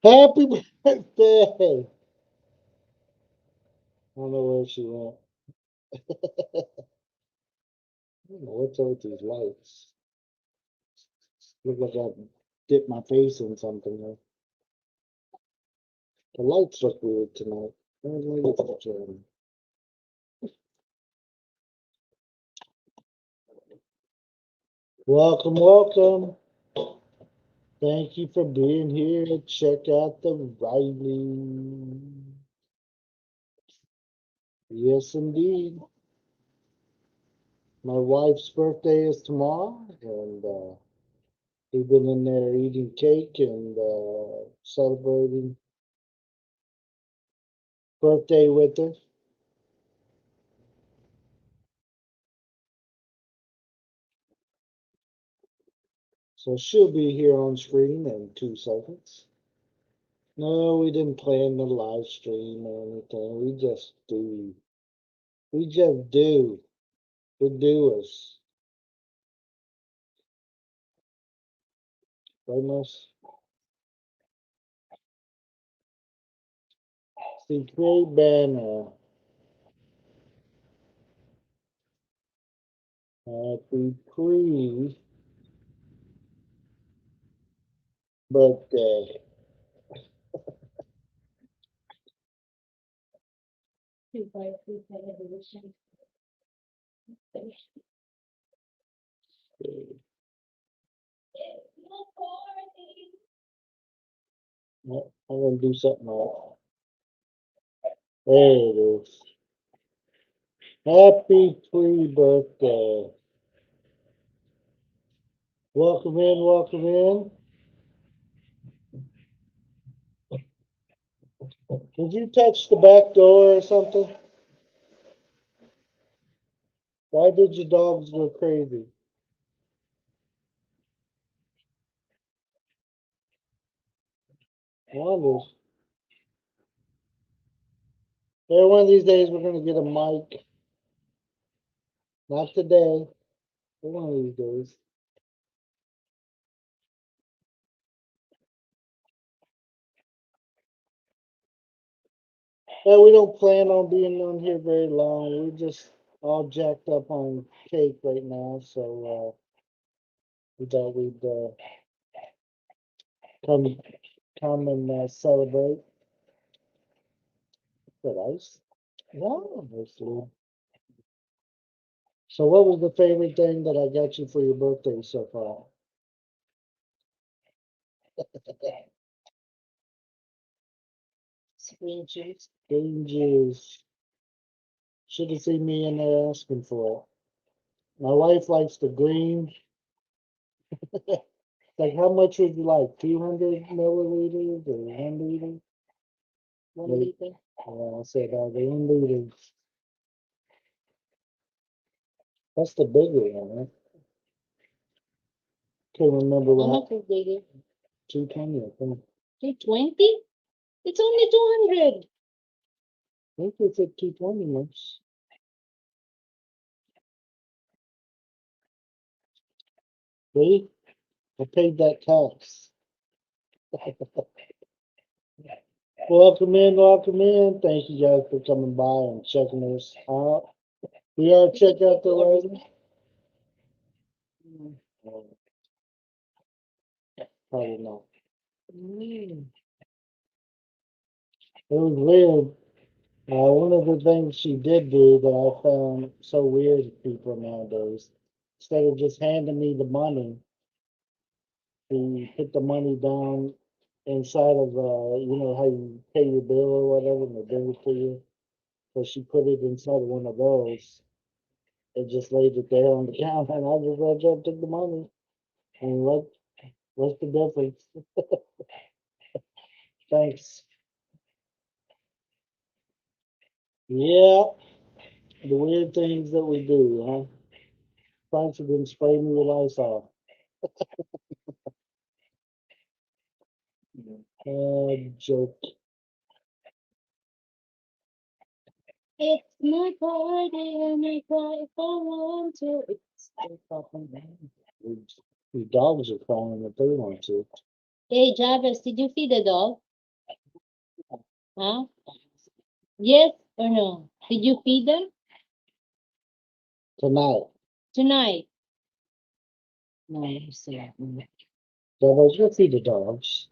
Happy birthday! I don't know where she went. I don't know what's up with these lights. Look like I dipped my face in something. The lights look weird tonight. Welcome, welcome. Thank you for being here. Check out the Riley. Yes, indeed. My wife's birthday is tomorrow, and we've been in there eating cake and celebrating birthday with her. So she'll be here on screen in 2 seconds. No, we didn't plan the live stream or anything. We just do. We just do. We do us. Vamos. See, create banner. Happy pre-birthday. I'm gonna do something else. There it is. Happy pre-birthday. Welcome in, welcome in. Did you touch the back door or something? Why did your dogs go crazy? Wonders. Yeah, one of these days we're gonna get a mic. Not today, but one of these days. Yeah, we don't plan on being on here very long. We're just all jacked up on cake right now, so we thought we'd come come and celebrate. That ice. Wow, obviously. So, what was the favorite thing that I got you for your birthday so far? Green juice. Green juice. Should have seen me in there asking for it. My wife likes the green. Like, how much would you like? 200 milliliters or 1 liter? 1 liter. Yeah, I said the 1 liter. That's the bigger one, right? Can't remember How what. much is bigger? 220, I think. 220? It's only 200. I think it's at 220 much. See? I paid that tax. Welcome in, welcome in. Thank you guys for coming by and checking us out. We are check out the lady. Probably not. It was weird. One of the things she did do that I found so weird with people nowadays, instead of just handing me the money, she put the money down inside of, you know, how you pay your bill or whatever, and they bring it to you. So she put it inside of one of those and just laid it there on the counter, and I just reached up, took the money, and what's the difference? Thanks. Yeah, the weird things that we do, huh? Thanks for been spraying me with Lysol. Joke. It's my party and I cry if I want to. It's still fucking bad. The dogs are calling if they want to. Hey, Jarvis, did you feed the dog? Huh? Yes or no? Did you feed them tonight. tonight? No, you said. So let's go feed the dogs.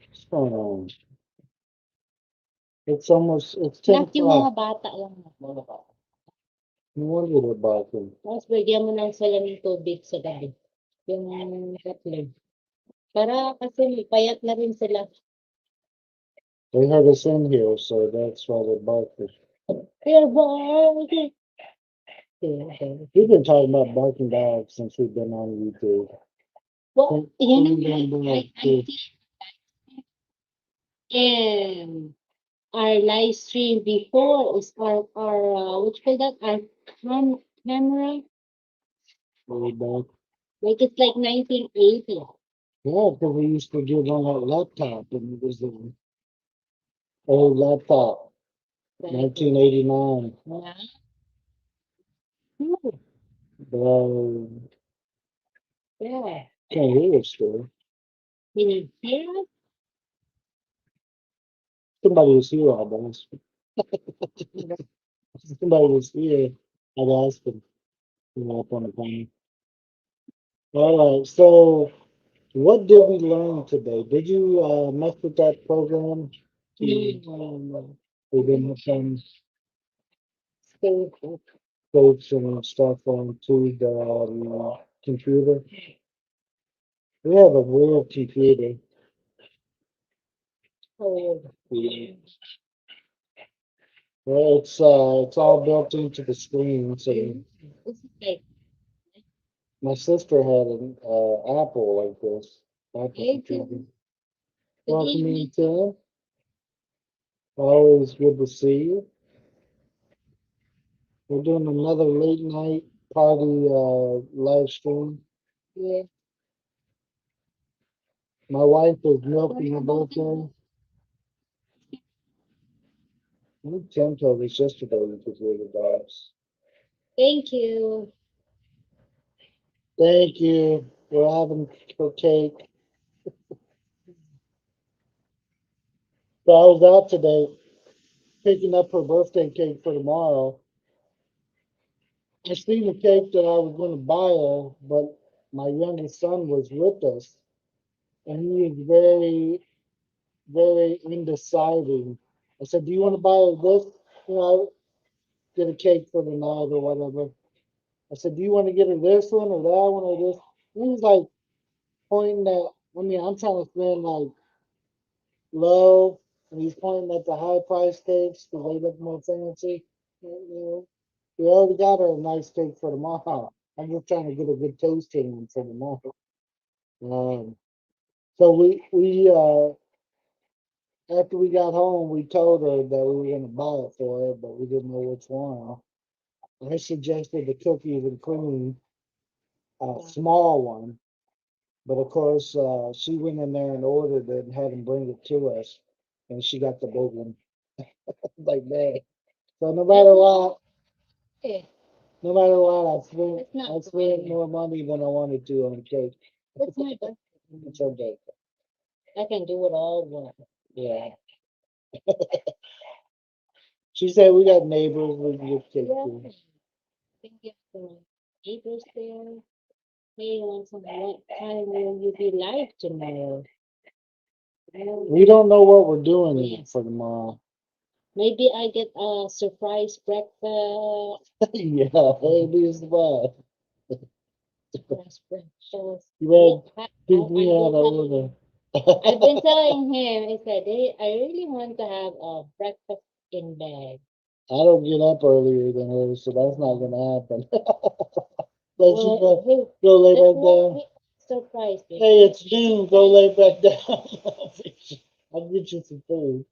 What's going on? It's 10 Nak, yung mga o'clock. bata lang. Mga bata. No wonder they're barking. Tapos bigyan mo lang sila ng tubig sa gabi. Yung tatlo. Para kasi may payat na rin sila. They heard us in here, so that's why they're barking. They're barking. Okay. We've been talking about barking dogs since we've been on YouTube. Well, yun ang Think I see in our live stream before is our what you call that? Our camera. way back. Like it's like 1980. Yeah, because we used to do it on our laptop, and it was an old laptop, Right. 1989. Yeah. But Yeah. can't hear it still. Can you hear us? Somebody was here, I guess. Somebody was here. I'd ask them. Up on the phone. All right. So, what did we learn today? Did you mess with that program? We didn't some Stay. codes and stuff onto the computer. We have a weird computer. Oh, Well, it's all built into the screen. So this is like my sister had an Apple like this. Apple hey, computer. good Welcome evening. in, Tim. Always good to see you. We're doing another late night party live stream. Yeah. My wife is milking her birthday. I think Tim told us yesterday we could hear the dogs. Thank you. Thank you. We're having her cake. So I was out today picking up her birthday cake for tomorrow. I seen the cake that I was going to buy her, but my youngest son was with us, and he was very undeciding. I said, "Do you want to buy her this? You know, get a cake for the night or whatever." I said, "Do you want to get her this one or that one or this?" And he was like pointing at. I mean, I'm trying to spend like low, and he's pointing at the high price cakes because they look more fancy. You know, we already got her a nice cake for tomorrow. I'm just trying to get a good tasting one for tomorrow. So after we got home, we told her that we were going to buy it for her, but we didn't know which one. I suggested the cookies and cream, small one, but of course she went in there and ordered it and had them bring it to us, and she got the big one like that. So Yeah. no matter what, It's not I spent more money than I wanted to on cake. It's my birthday. It's okay. I can do it all once. Yeah. She said we got neighbors we can give cake Yeah. to. Thank you to my neighbors there. Hey, what time will you be live tomorrow? We don't know what we're doing yet for tomorrow. Maybe I get a surprise breakfast. Yeah, maybe it's bad. Surprise breakfast. You I, read, teach me how to order. I've been telling him, I said, hey, I really want to have a breakfast in bed. I don't get up earlier than her, so that's not gonna happen. Let you go lay back down. Surprise me. Hey, it's noon. Go lay back down. I'll get you some food.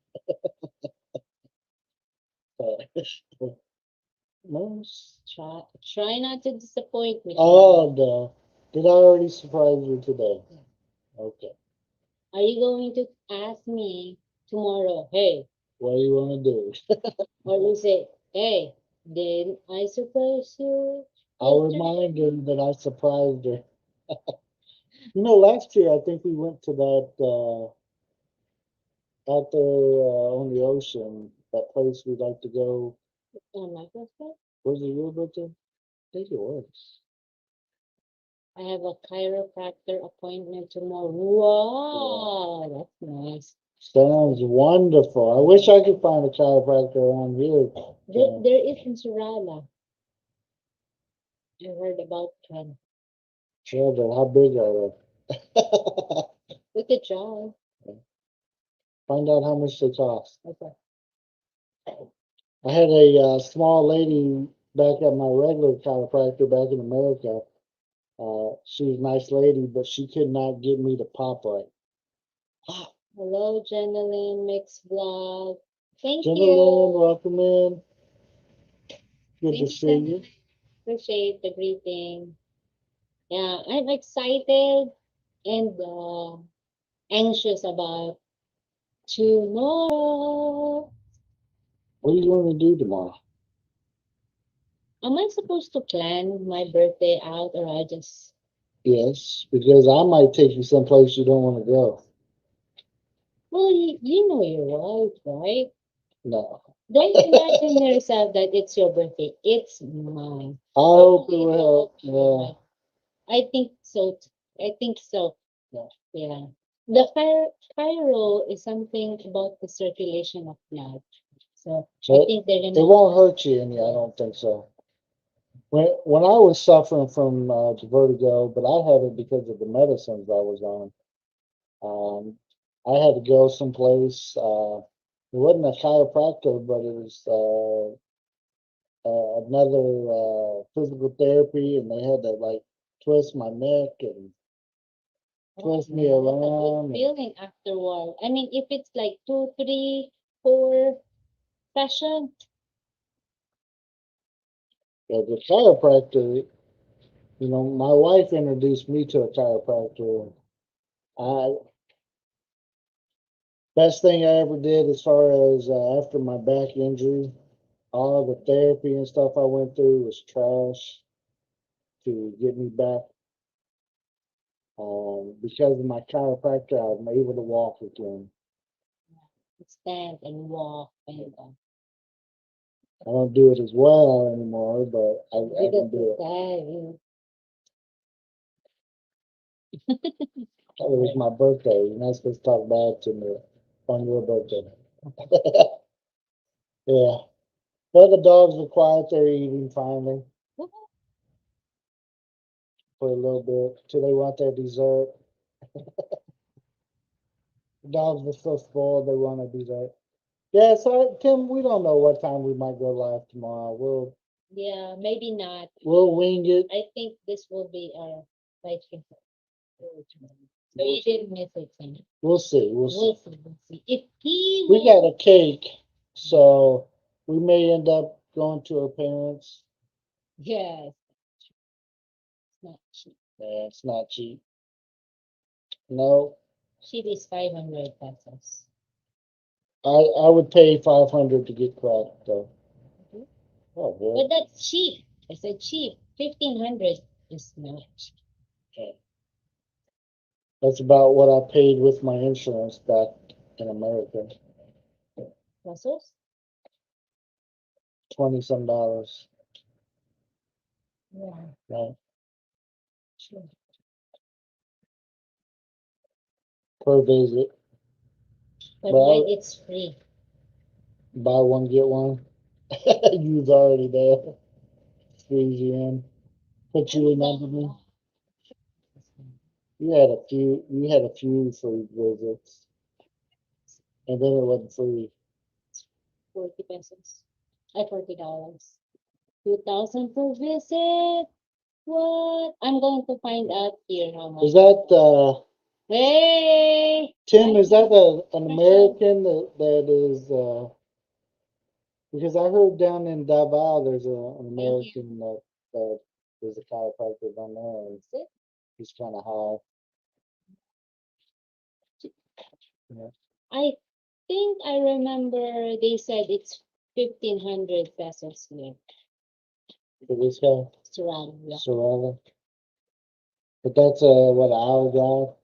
No. Try not to disappoint me. Oh no. Did I already surprise you today? Okay. Are you going to ask me tomorrow, hey, What do you want to do? or you say, hey, did I surprise you? I'll remind her that I surprised her. You know, last year I think we went to that out there on the ocean, that place we'd like to go. On my birthday, Was it your birthday? I think it was. I have a chiropractor appointment tomorrow. Wow, that's nice. Sounds wonderful. I wish I could find a chiropractor around here. There is in Surala. I heard about one. Sure, but how big are they? We could try. Find out how much they cost. Okay. I had a small lady back at my regular chiropractor back in America. She was a nice lady, but she could not get me to pop right. Hello, Jeneline Mix Vlog. Thank Gentlemen, you. welcome in. Good Thank to you, see you. Jeneline. Appreciate the greeting. Yeah, I'm excited and anxious about tomorrow. What are you going to do tomorrow? Am I supposed to plan my birthday out or I just... Yes, because I might take you someplace you don't want to go. Well, you know your wife, right? No. Don't imagine yourself that it's your birthday. It's mine. I hope it Only will help. hope, Yeah. I think so. I think so. Yeah. Yeah. The Cairo is something about the circulation of blood. So I But think they're it gonna... won't hurt you any. I don't think so. When I was suffering from the vertigo, but I had it because of the medicines I was on. I had to go someplace. It wasn't a chiropractor, but it was another physical therapy, and they had to like twist my neck and twist me That's a good around. And, feeling afterward. I mean, if it's like 2, 3, 4 sessions, the chiropractor, my wife introduced me to a chiropractor. I Best thing I ever did as far as after my back injury, all the therapy and stuff I went through was trash to get me back. Because of my chiropractor, I'm able to walk again. stand and walk and I don't do it as well anymore, but I because can do it. that It was my birthday. You're not supposed to talk bad to me on your birthday. Yeah. But the dogs are quiet. They're eating finally for a little bit till they want their dessert. The dogs are so spoiled. They want a dessert. Yeah. So Tim, we don't know what time we might go live tomorrow. yeah, maybe not. We'll wing it. I think this will be our live stream. So you didn't miss it, Sam. We'll see. We'll see. We'll see. If he We got will, a cake, so we may end up going to her parents. yes, it's not cheap. Yeah, it's not cheap. No, Cheap is 500 pesos. I would pay 500 to get cracked though. Mhm. Oh, But really? that's cheap. I said cheap. 1,500 is not cheap. Okay. That's about what I paid with my insurance back in America. Pesos? 20 some dollars. Yeah, Right? sure. Per visit. But But mine it's free. buy one, get one. You's already there. Squeeze you in. Put you in under me. You had a few free visits. And then it wasn't free. 40 pesos. $40. 2,000 per visit. What? I'm going to find out here how much. Is that Hey! Tim? Is that an Special. American that is because I heard down in Davao there's an American that there's a chiropractor down there and he's kind of high. Yeah. I think I remember they said it's 1,500 pesos here. For this guy, Surround, yeah. Sorella. But that's what an hour drive.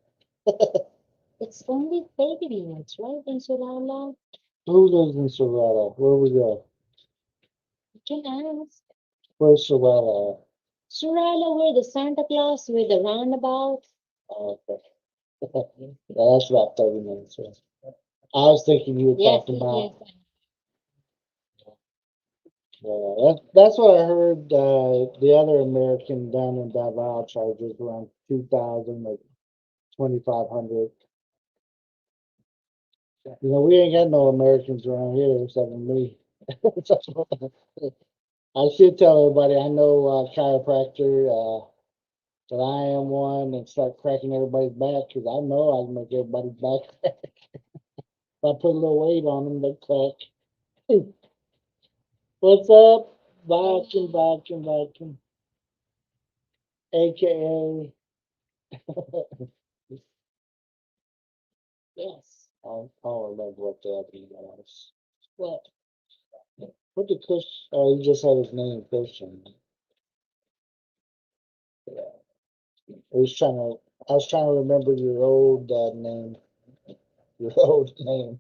It's only 30 minutes, right? In Surala. Who lives in Serrata? Where we go? You can ask. Where's Serrata at? Surala, where the Santa Claus, with the roundabout. Oh, okay. Yeah, that's about 30 minutes. Yeah. I was thinking you were Yes, talking yes. about. That's what I heard. The other American down in Davao charges around 2,000 or 2,500. You know, we ain't got no Americans around here except for me. I should tell everybody I know chiropractor, that I am one, and start cracking everybody's back because I know I can make everybody's back. If I put a little weight on them, they crack. What's up? Vacuum, vacuum, vacuum. AKA. Yes. I'll remember what the other was. What? What did Chris? Oh, he just had his name Christian. Yeah. I was trying to remember your old name. Your old name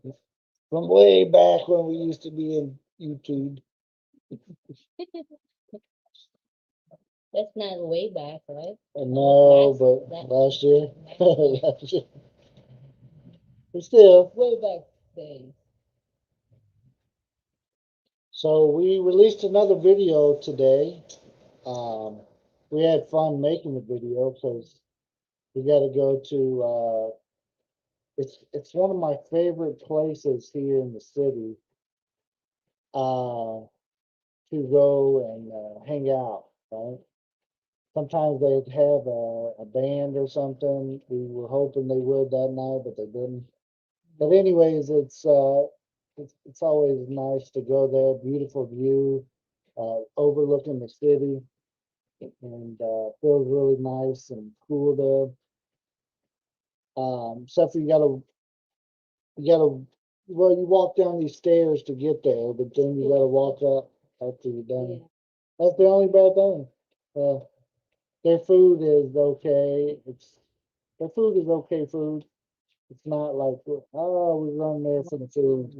from way back when we used to be in YouTube. That's not way back, right? No, Last, but that, last year, last last year. But still. way back days. So we released another video today. Um, we had fun making the video because we got to go to. It's one of my favorite places here in the city. To go and hang out. Right. Sometimes they'd have a band or something. We were hoping they would that night, but they didn't. But anyways, it's always nice to go there. Beautiful view, overlooking the city, and feels really nice and cool there. Except for you gotta, well, you walk down these stairs to get there, but then you gotta walk up after you're done. Yeah. That's the only bad thing. Uh, their food is okay. Their food is okay food. It's not like, oh, we're going there for the food.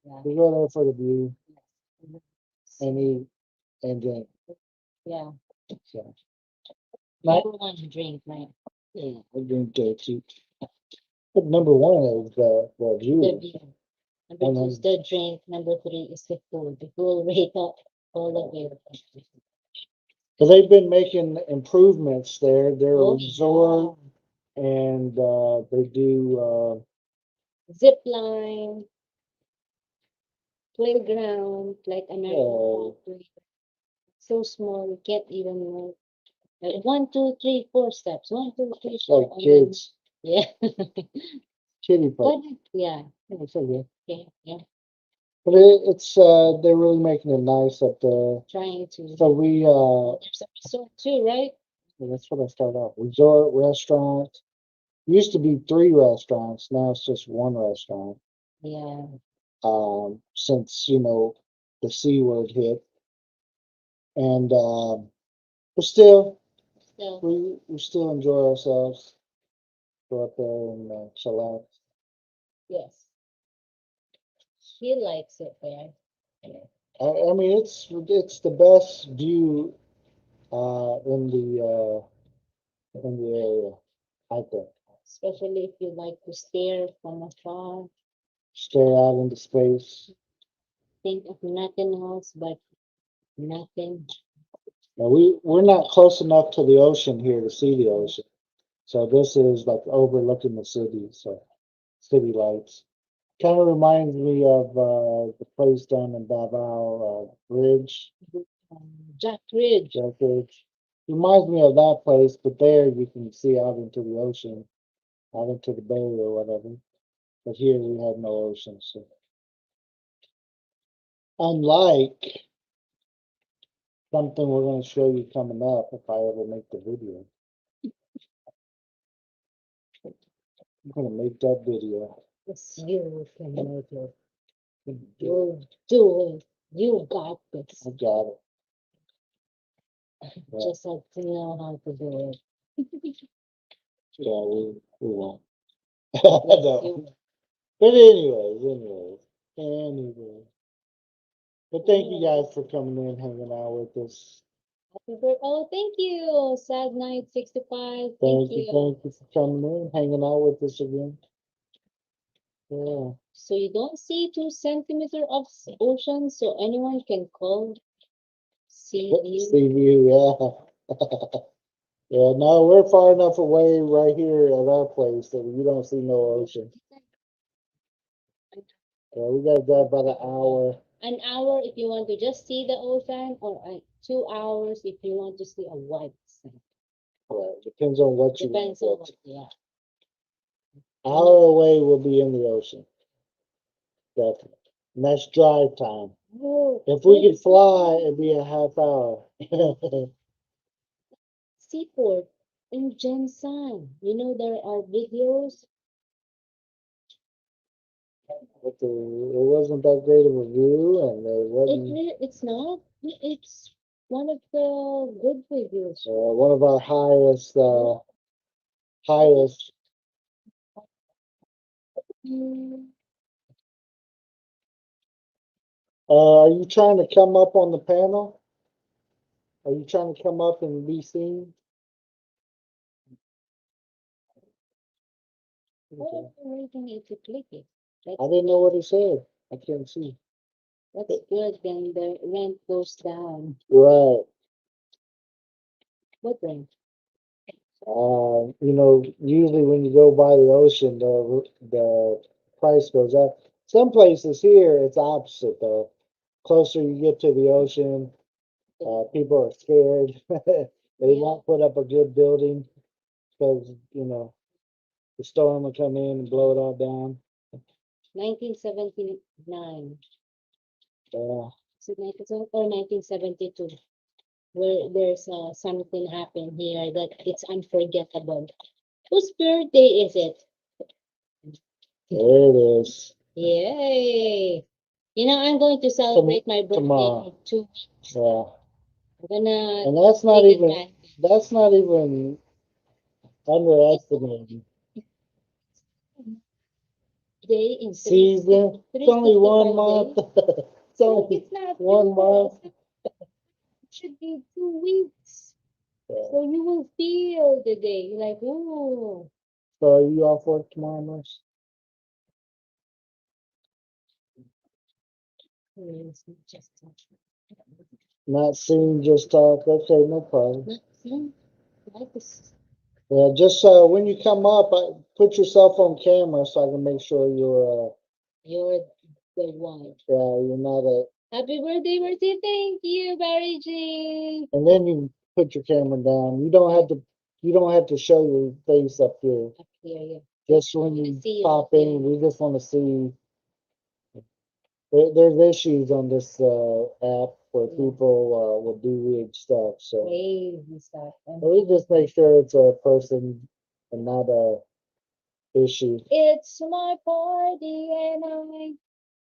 Yeah. We go there for the view and eat and drink. Yeah. So, not, Number one drink, man. yeah, I drink there too. But number one is the The view. beer. Number And two is then, the drink. Number three is the food. The full rate of all of it. because they've been making improvements there. They're a Oh, resort and they do, zip line, playground, like American factory. So small, you can't even move. Like 1, 2, 3, 4 steps. 1, 2, 3, 4. like And then, kids, yeah. kiddie place. What? Yeah. Yeah, it's okay. Yeah. Yeah. But they're really making it nice up there. Trying to. So we, There's a resort too, right? that's what I started off. Resort, restaurant. Used to be three restaurants. Now it's just one restaurant. Yeah. Since, the C word hit. And, but still, So, we still enjoy ourselves. Go up there and chill out. yes. He likes it there. I mean, it's the best view in the area, I think. Especially if you like to stare from afar, Stare out into space. think of nothing else but nothing. Now we're not close enough to the ocean here to see the ocean. So this is like overlooking the city. So city lights. Kind of reminds me of the place down in Davao Bridge, Jack Ridge. Jack Ridge. Reminds me of that place, but there you can see out into the ocean, out into the bay or whatever. But here we have no ocean. So unlike something we're going to show you coming up, if I ever make the video, I'm going to make that video. Yes, you can make it. You do it. You got this. I got it. Yeah, Just have to know how to do it. yeah, we won't. No. But anyways. But thank you guys for coming in, hanging out with us. Happy birthday. Oh, thank you. Sad Night 65. Thank you for coming in, hanging out with us again. Yeah. So you don't see 2 centimeters of ocean, so anyone can call sea view. Sea view, yeah. Yeah, no, we're far enough away right here at our place that you don't see no ocean. Yeah, we gotta drive about an hour. An hour if you want to just see the ocean, or 2 hours if you want to see a white sand. Right, depends on what you Depends on what, yeah. Hour away we'll be in the ocean. Definitely. And that's drive time. Oh, If we could fly, it'd be a half hour. seaport in Jensen. You know there are videos. But it wasn't that great of a view, and it wasn't. It's not. It's one of the good videos. One of our highest. Mm, Are you trying to come up on the panel? Are you trying to come up and be seen? what Okay. are you rating if you click it? I didn't know what it said. I can't see. That's good. Then the rent goes down. Right. What rent? Usually when you go by the ocean, the price goes up. Some places here, it's opposite though. Closer you get to the ocean, people are scared. They Yeah. won't put up a good building because, the storm will come in and blow it all down. 1979. Yeah. Is it 1970 or 1972? Where there's something happened here that it's unforgettable. Whose birthday is it? There it is. Yay! I'm going to celebrate my birthday Tomorrow. in 2 weeks. Yeah. I'm gonna And that's not take even advantage. that's not even underestimating. Day in Season. It's only 1 month. days. It's No, only it's not 1 month. It should be 2 weeks. Yeah. So you will feel the day. Like, oh. So are you off work tomorrow, Miss? Just Not seen, just talk. Okay, no problem. not seen. Like this. Yeah, just when you come up, put yourself on camera so I can make sure You're the one. you're not a. Happy birthday. Thank you, Barry G. And then you put your camera down. You don't have to show your face up here. Up here, yeah. Just when you see pop you. in, we just want to see. There's issues on this app where people will do weird stuff. So Crazy stuff. we just make sure it's a person and not a issue. It's my party and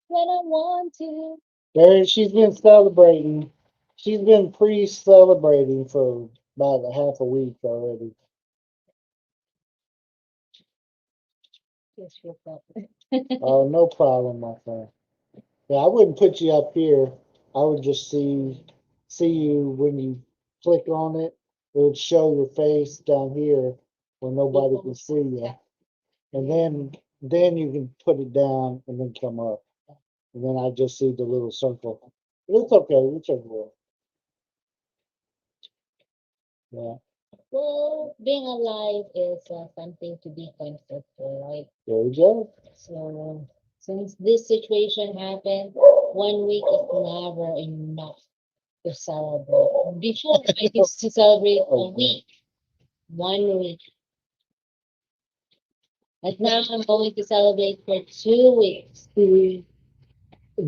when I want to. There, she's been celebrating. She's been pre-celebrating for about a half a week already. Yes, your problem. Oh, no problem, my friend. Yeah, I wouldn't put you up here. I would just see you when you click on it. It would show your face down here where nobody can see you, and then you can put it down and then come up, and then I just see the little circle. It's okay. It's okay. Yeah. Well, being alive is something to be thankful for, right? There we go. So, since this situation happened, 1 week is never enough to celebrate. Before, I used to celebrate a week, 1 week. But now I'm going to celebrate for 2 weeks. The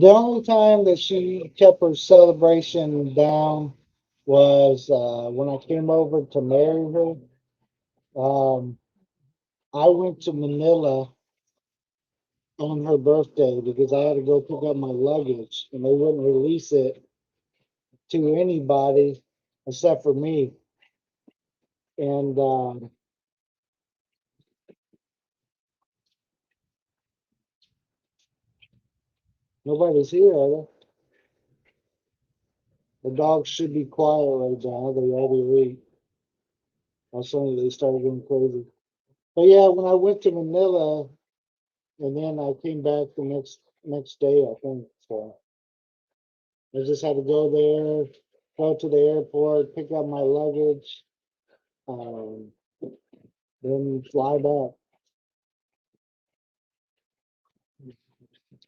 only time that she kept her celebration down was when I came over to marry her. Um, I went to Manila on her birthday because I had to go pick up my luggage, and they wouldn't release it to anybody except for me. And Nobody's here, are they? The dogs should be quiet right now. They already ate. All suddenly they started going crazy. But yeah, when I went to Manila and then I came back the next day, I think. So I just had to go there, go to the airport, pick up my luggage, um, then fly back.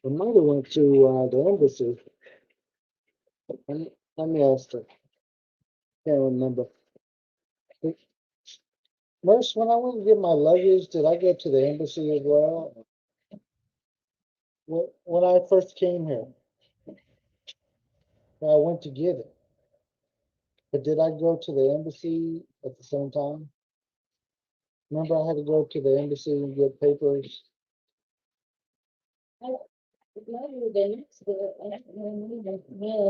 I might have went to the embassy. Let me ask her. Can't remember. First, when I went to get my luggage, did I go to the embassy as well? When I first came here, I went to get it. But did I go to the embassy at the same time? Remember, I had to go to the embassy and get papers. I no, the next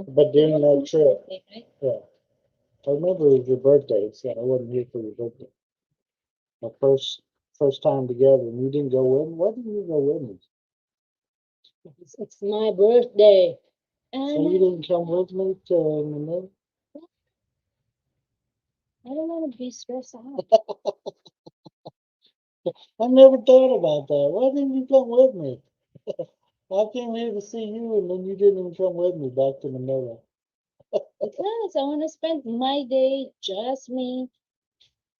But during that trip, yeah, I remember it was your birthday, so I wasn't here for your birthday. My first time together, and you didn't go with me. Why didn't you go with me? It's my birthday. So you didn't come with me to Manila? I don't want to be stressed out. I never thought about that. Why didn't you come with me? I came here to see you, and then you didn't even come with me back to Manila. Because I want to spend my day just me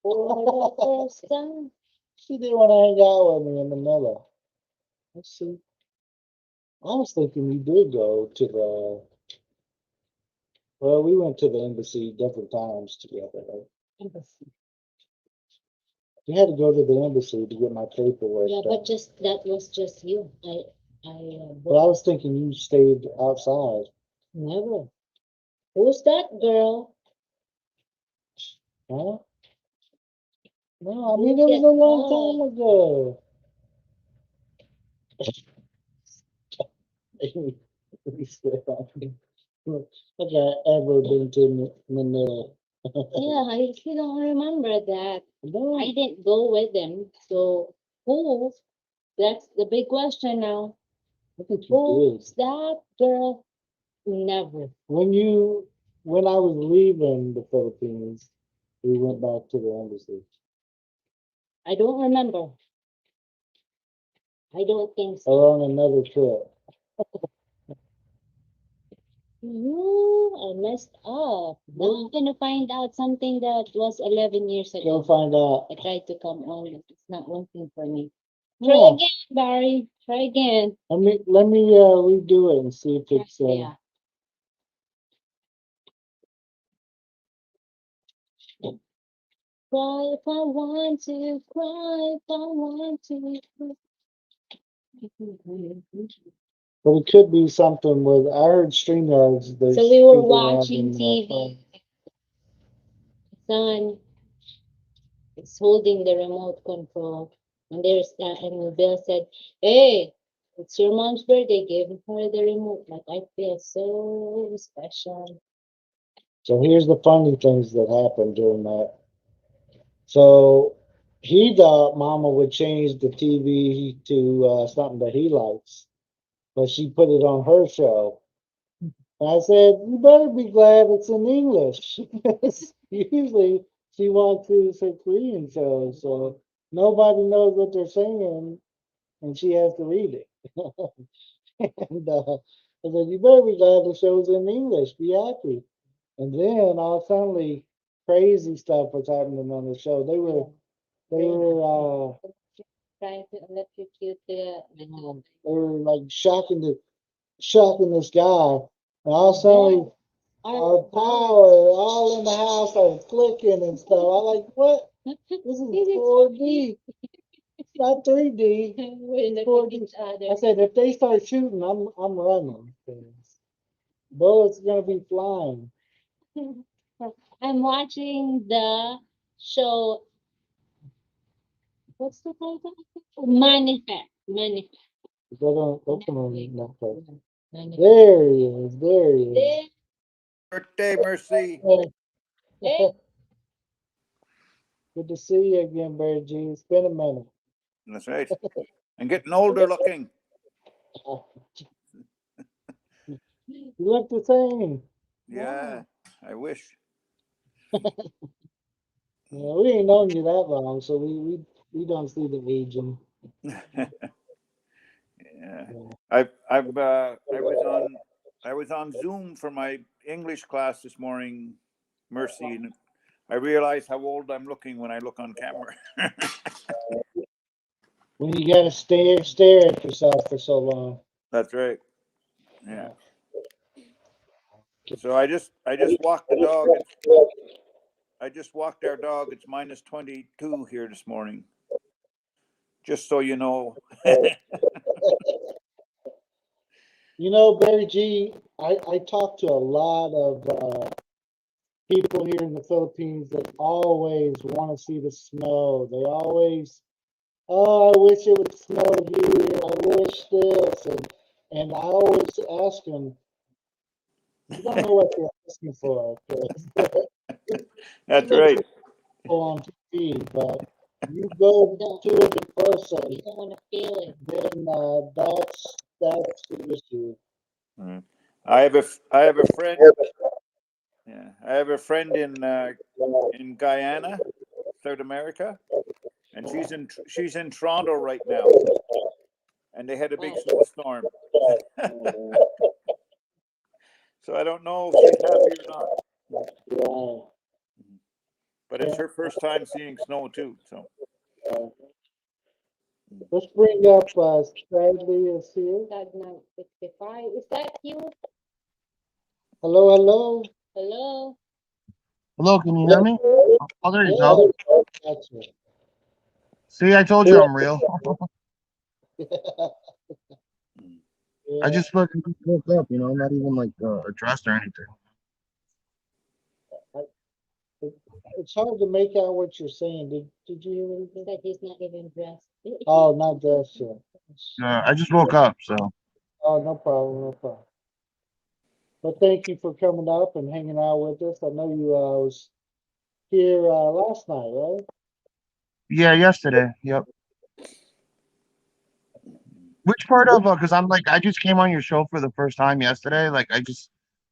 for the first time. She didn't want to hang out with me in Manila. Let's see. I was thinking you did go to the. Well, we went to the embassy different times together. Right? Embassy. You had to go to the embassy to get my paperwork Yeah, done. but just that was just you. But I was thinking you stayed outside. Never. Who's that girl? Huh? No, I mean it was a long time ago. Like I ever been to Manila. Yeah, I still don't remember that. No, I didn't go with them. So who? That's the big question now. I think you did. Who's that girl? Never. When I was leaving the Philippines, we went back to the embassy. I don't remember. I don't think so. Or on another trip. No, I messed up. Now I'm gonna find out something that was 11 years Go ago. find out. I tried to come on, but it's not working for me. Yeah. Try again, Barry. Try again. Let me redo it and see if it's Yeah. Cry if I want to, cry if I want to. but it could be something with I heard StreamYards there's So we were people watching having TV. Son is holding the remote control. And Bill said, "Hey, it's your mom's birthday. Give her the remote." Like I feel so special. So here's the funny things that happened during that. So he thought Mama would change the TV to something that he likes, but she put it on her show. And I said, "You better be glad it's in English, because usually she watches her Korean shows, so nobody knows what they're saying, and she has to read it." And I said, "You better be glad the show's in English. Be happy." And then all suddenly crazy stuff was happening on the show. They were Trying to electrocute the they were like shocking this guy. And all suddenly our power all in the house started flicking and stuff. I'm like, what? This is 4D. It's not 3D. We're looking 4D. at each other. I said, if they start shooting, I'm running. 'Cause bullets gonna be flying. I'm watching the show. What's the title? Manifest. Manifest. They don't open on Netflix. Manifest. There he is. There he is. Birthday, Mercy. Hey, Good to see you again, Barry G. It's been a minute. That's right. And getting older looking. You look the same. Yeah, I wish. Yeah, we ain't known you that long, so we don't see the aging. Yeah. Yeah. I was on Zoom for my English class this morning, Mercy, and I realize how old I'm looking when I look on camera. When you gotta stare at yourself for so long. That's right. Yeah. So I just walked the dog. I just walked our dog. It's minus 22 here this morning. Just so you know. You know, Barry G, I talk to a lot of people here in the Philippines that always want to see the snow. They always, oh, I wish it would snow here. I wish this, and I always ask them, you don't know what you're asking for. 'Cause That's you look right. cool on TV, but you go to it in person, You don't want to feel it. then that's the issue. Mm. I have a friend. Yeah, I have a friend in Guyana, South America, and she's in Toronto right now, and they had a big Wow. snowstorm. So I don't know if she's happy or not, Yeah. but it's her first time seeing snow too. So Let's bring up Sadly is here. Tag na 65. Is that you? Hello, hello. Hello? Hello, can you hear me? Oh, there you Yeah, go. gotcha. See, I told you I'm real. I Yeah, just fucking woke up, not even like dressed or anything. I- it- it's hard to make out what you're saying. Did you hear He anything? said he's not even dressed. Oh, not that shit. I just woke up, so Oh, no problem, no problem. But thank you for coming up and hanging out with us. I know you was here last night, right? yeah, yesterday. Yep. Which part of because I'm like I just came on your show for the first time yesterday.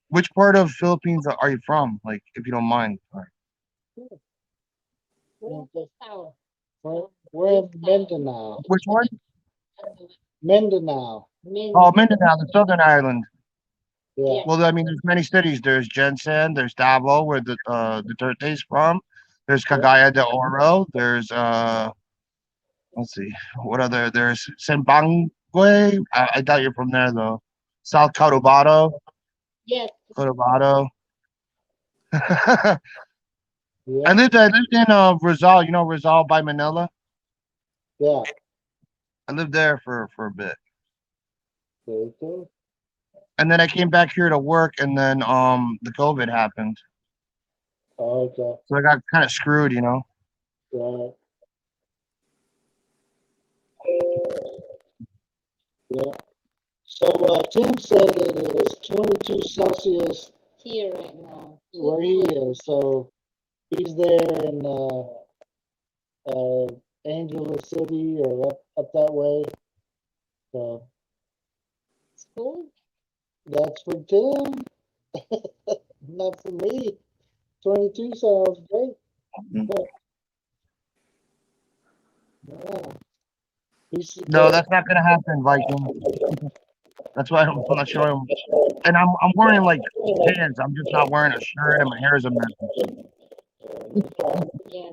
Which part of Philippines are you from? Like, if you don't mind. We're at the tower. We're in Mindanao. Which one? Mindanao. Oh, Mindanao, the Southern Island. Yeah. Well, I mean, there's many cities. There's Jensen. There's Davao, where the Duterte's from. There's Cagaya de Oro. There's let's see, what other? There's Sembangwe. I doubt you're from there though. South Cotabato. Yes. Cotabato. I Yeah. lived in Rizal. You know Rizal by Manila. Yeah. I lived there for a bit, Very cool. and then I came back here to work, and then the COVID happened, Okay. so I got kind of screwed. Right. Yeah. So Tim said that it is 22 Celsius Here right now. where he is. So he's there in Angeles City or up that way. So It's cold. that's for Tim, not for me. 22 sounds great. Yeah. He's No, that's not gonna happen, Viking. That's why I'm not showing. And I'm wearing like pants. I'm just not wearing a shirt, and my hair is a mess. Yeah.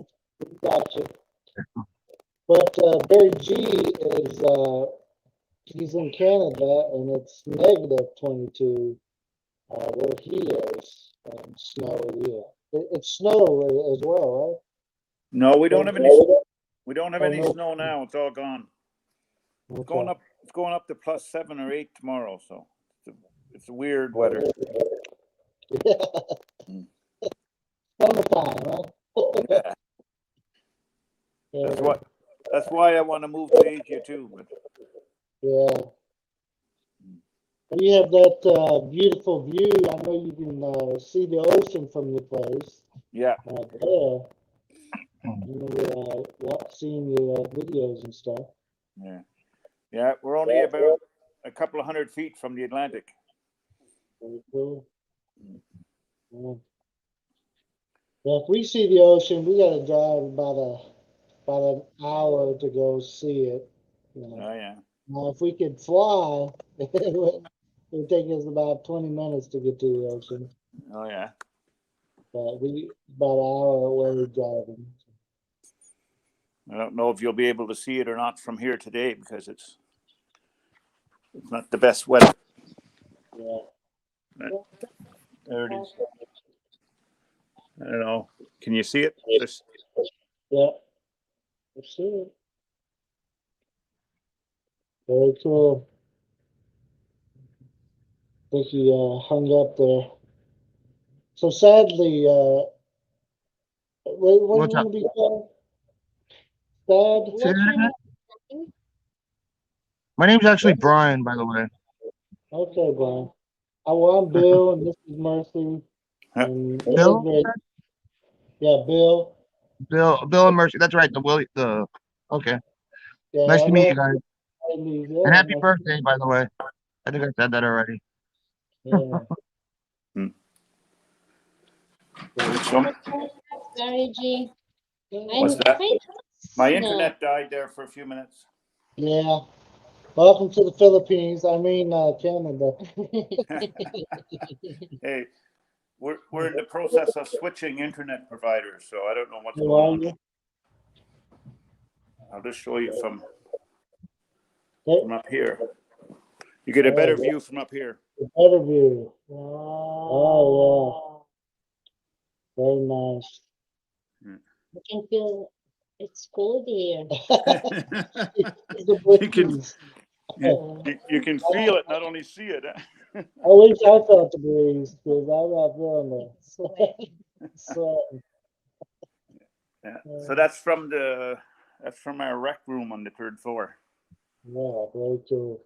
gotcha. But Barry G is he's in Canada and it's negative 22 where he is. Snow, yeah. It's snow as well, no, we don't right? have any. We don't have Oh, any no. snow now. It's all gone. It's going Okay. up. It's going up to plus 7 or 8 tomorrow. So it's a weird weather. Mm. Summertime, huh? Yeah, that's Yeah. what. That's why I want to move to Asia too. But Yeah. You have that beautiful view. I know you can see the ocean from your place. yeah, There. Seeing your videos and stuff. yeah, yeah. We're only about a couple of 100 feet from the Atlantic. Very cool. Yeah. Yeah, if we see the ocean, we gotta drive about an hour to go see it. You know. Oh yeah. Now, if we could fly, it would take us about 20 minutes to get to the ocean. Oh yeah. But we about an hour away driving. I don't know if you'll be able to see it or not from here today because it's not the best weather. Yeah. There it is. I don't know. Can you see it? This, Yeah. Let's see it. Very cool. I think he hung up there. So sadly, what do What's you up? want to be called? Sad? Say What's that your again? name? My name's actually Brian, by the way. Okay, Brian. I'm Bill, and this is Mercy. And it was Bill? great. Yeah, Bill. Bill and Mercy. That's right. Okay. Yeah, Nice I to meet you love guys. Riley's. And Yeah, happy nice. birthday, by the way. I think I said that already. Yeah. some, Sorry, G. what's I'm that? kind My of internet died there for a few minutes. Yeah. Welcome to the Philippines. I mean, Canada. Hey, we're in the process of switching internet providers, so I don't know what's How going are on. you? I'll just show you from Hey, up here. You get a better view from up here. the better view. Oh, yeah. Very nice. I can feel it's cold here. It's the you can breeze. you can feel it, not only see it. I wish I felt the breeze because I'm not feeling it. So, Yeah. So that's from our rec room on the third floor. yeah, very cool.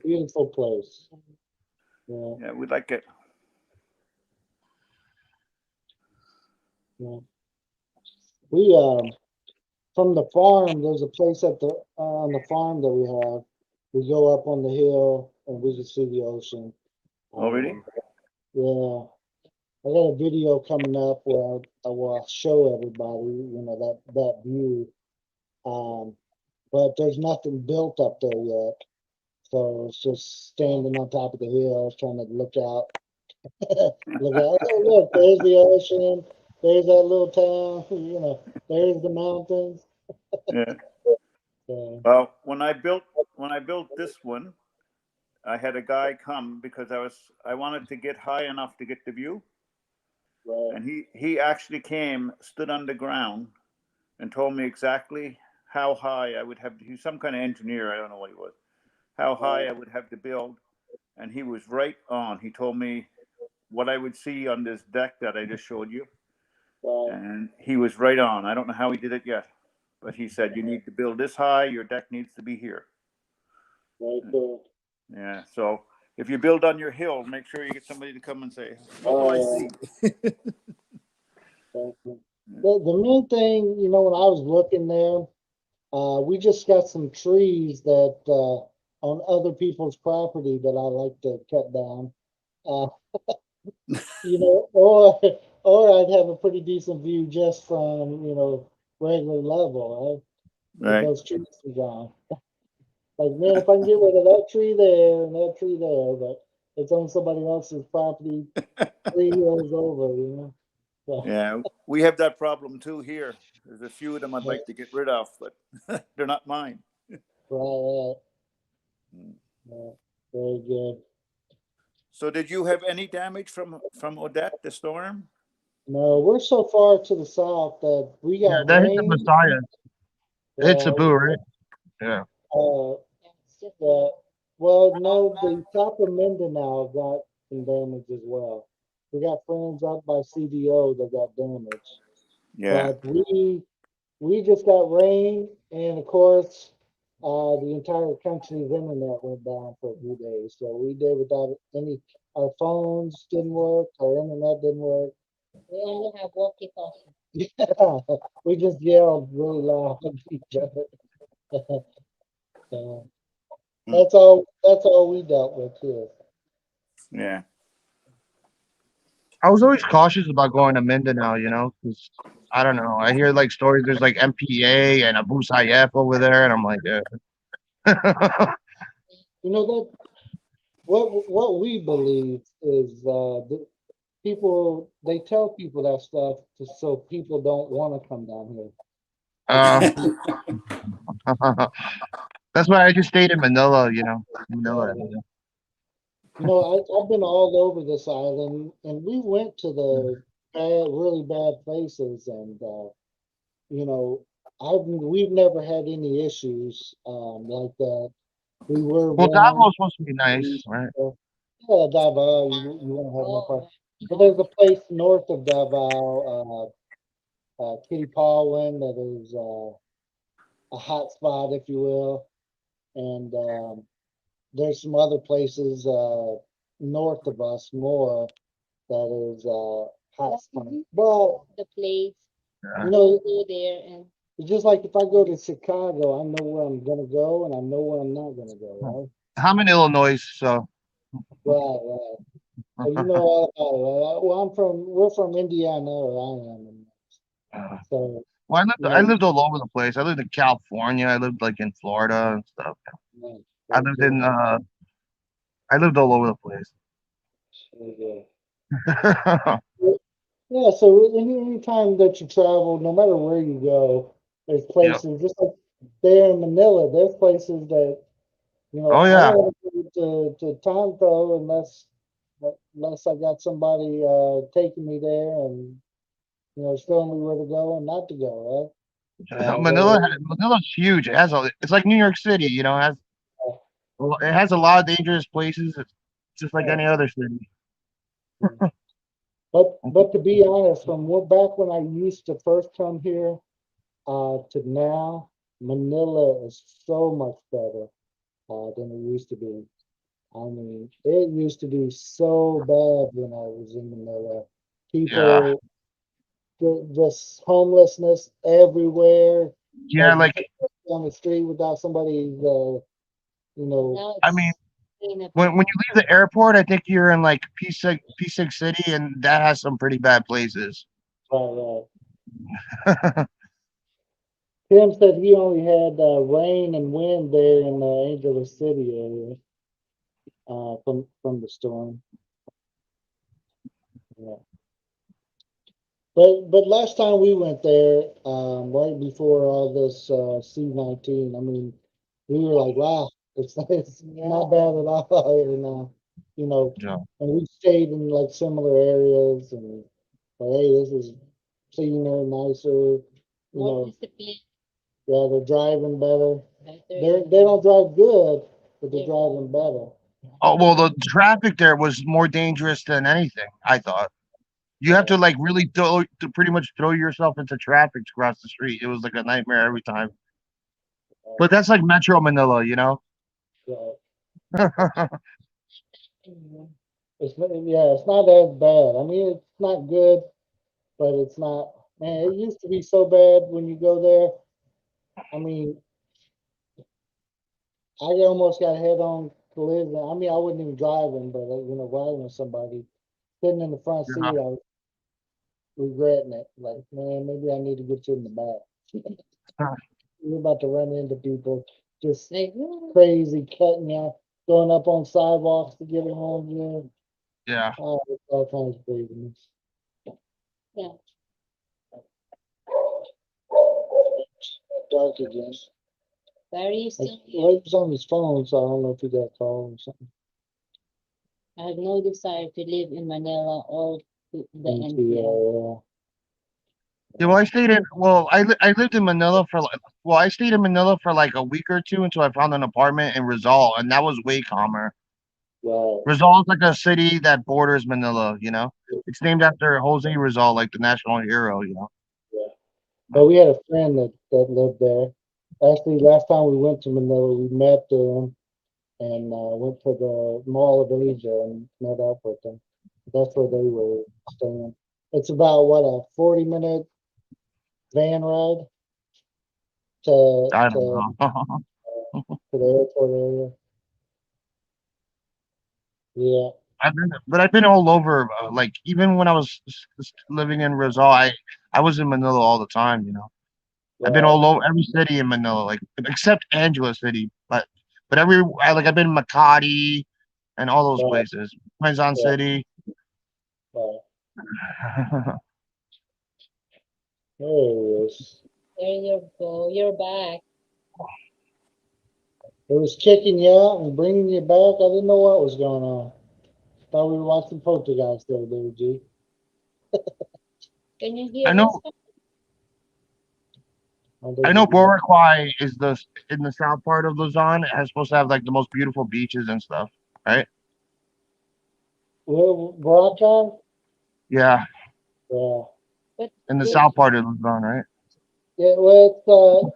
Beautiful place. Yeah, Yeah, we like it. yeah. We from the farm. There's a place at the on the farm that we have. We go up on the hill and we can see the ocean. Oh, really? Yeah, I got a video coming up where I will show everybody, that view. But there's nothing built up there yet, so it's just standing on top of the hill, trying to look out. Look out! Oh, look, there's the ocean. There's that little town. There's the mountains. Yeah. So, Well, when I built this one, I had a guy come because I wanted to get high enough to get the view, right, and he actually came, stood on the ground, and told me exactly how high I would have. He's some kind of engineer. I don't know what he was. How high I would have to build, and he was right on. He told me what I would see on this deck that I just showed you, right, and he was right on. I don't know how he did it yet, but he said you need to build this high. Your deck needs to be here. very cool. Yeah. So if you build on your hill, make sure you get somebody to come and say, "What do I see?" Thank you. The main thing, when I was looking there, we just got some trees that on other people's property that I like to cut down. Uh, or I'd have a pretty decent view just from, regular level, right? If Right. those trees are gone. Like, man, if I can get rid of that tree there and that tree there, but it's on somebody else's property 3 hills over. So, Yeah, we have that problem too here. There's a few of them I'd like to get rid of, but they're not mine. right, yeah, very good. So, did you have any damage from Odette, the storm? No, we're so far to the south that we Yeah, got that hit the rain. Messiah. It hit Yeah, Cebu, right? Yeah. It's just well, no, the top of Mindanao got some damage as well. We got friends up by CDO that got damaged, Yeah, but we just got rain, and of course, the entire country's internet went down for a few days. So we did without any. Our phones didn't work. Our internet didn't work. we only have walkie-talkie. Yeah, we just yelled really loud at each other. So Hmm. that's all we dealt with here. Yeah. I was always cautious about going to Mindanao, because I don't know. I hear like stories. There's like MPA and Abu Sayyaf over there, and I'm like, You know that what we believe is the people they tell people that stuff so people don't want to come down here. uh, that's why I just stayed in Manila. Manila. Uh, You know, I've been all over this island, and we went to the really bad places, and you know, we've never had any issues like that. We were Well, warned. Dabo's supposed to be nice, right? Yeah, Davao, you won't have no problem. But there's a place north of Davao, Kitty Paulin, that is a hot spot, if you will, and there's some other places north of us more that is hot spot. But The place you Yeah. know, go there and it's just like if I go to Chicago, I know where I'm gonna go, and I know where I'm not gonna go. Right? I'm in Illinois, so Right, right. So you know all about it. Right? Well, we're from Indiana, or I am. And so well, you I know, lived all over the place. I lived in California. I lived like in Florida and stuff. man, I very lived good. in I lived all over the place. Very good. Yeah, so any time that you travel, no matter where you go, there's Yep. places just like there in Manila. There's places that Oh I yeah. don't want to go to Tonto unless I got somebody taking me there and showing me where to go and not to go. Right? Whether Manila's huge. It's like New York City. It has a lot of dangerous places. It's just like uh, any other city. but to be honest, back when I used to first come here to now, Manila is so much better than it used to be. I mean, it used to be so bad when I was in Manila. Yeah. People, just homelessness everywhere. Yeah. Like you Like can't walk down the street without somebody, now I mean, it's sustainable. when you leave the airport, I think you're in like P6 City, and that has some pretty bad places. right. Tim said he only had rain and wind there in the Angeles City area from the storm. Yeah. But last time we went there, right before all this C-19, I mean, we were like, wow, it's not bad at all here now, you know. Yeah. And we stayed in like similar areas, and like, hey, this is cleaner, nicer, you More know. discipline, Yeah, they're driving better. better. They don't drive good, but they're They're driving better. Oh well, the traffic there was more dangerous than anything. I thought you have Uh, to like really to pretty much throw yourself into traffic to cross the street. It was like a nightmare every time. But that's like Metro Manila. uh, Yeah. Mhm. it's not as bad. I mean, it's not good, but it's not. Man, it used to be so bad when you go there. I mean, I almost got a head-on collision. I mean, I wasn't even driving, but riding with somebody sitting in the front seat, I was regretting it. Like, man, maybe I need to get you in the back. You're about to run into people just Like, crazy cutting out, going up on sidewalks to get home. Yeah. It's all kinds of craziness. yeah, Dark again. Barry is Like, still here. Rape's on his phone, so I don't know if he got called or something. I have no desire to live in Manila or to the Into, NCR. Yeah, well, I lived in Manila for like, I stayed in Manila for like a week or two until I found an apartment in Rizal, and that was way calmer. right. Rizal is like a city that borders Manila. It's named after Jose Rizal, like the national hero. Yeah. But we had a friend that lived there. Actually, last time we went to Manila, we met them and went to the Mall of Asia and met up with them. That's where they were staying. It's about what, a 40-minute van ride to I don't to know. to the airport area. Yeah. I've been all over. Like even when I was living in Rizal, I was in Manila all the time. I've been Right, all over every city in Manila, like except Angela City, but I've been in Makati and all those right, places. Quezon right, City. right. There it is. There you go. You're back. It was kicking you out and bringing you back. I didn't know what was going on. Thought we were watching Poltergeist the other day, G. Can you I hear us? know I I think know you- Boracay is in the south part of Luzon. It's supposed to have like the most beautiful beaches and stuff, right? Where, Boracay? Yeah, Yeah. But in the the south part of Luzon, right? Yeah, well,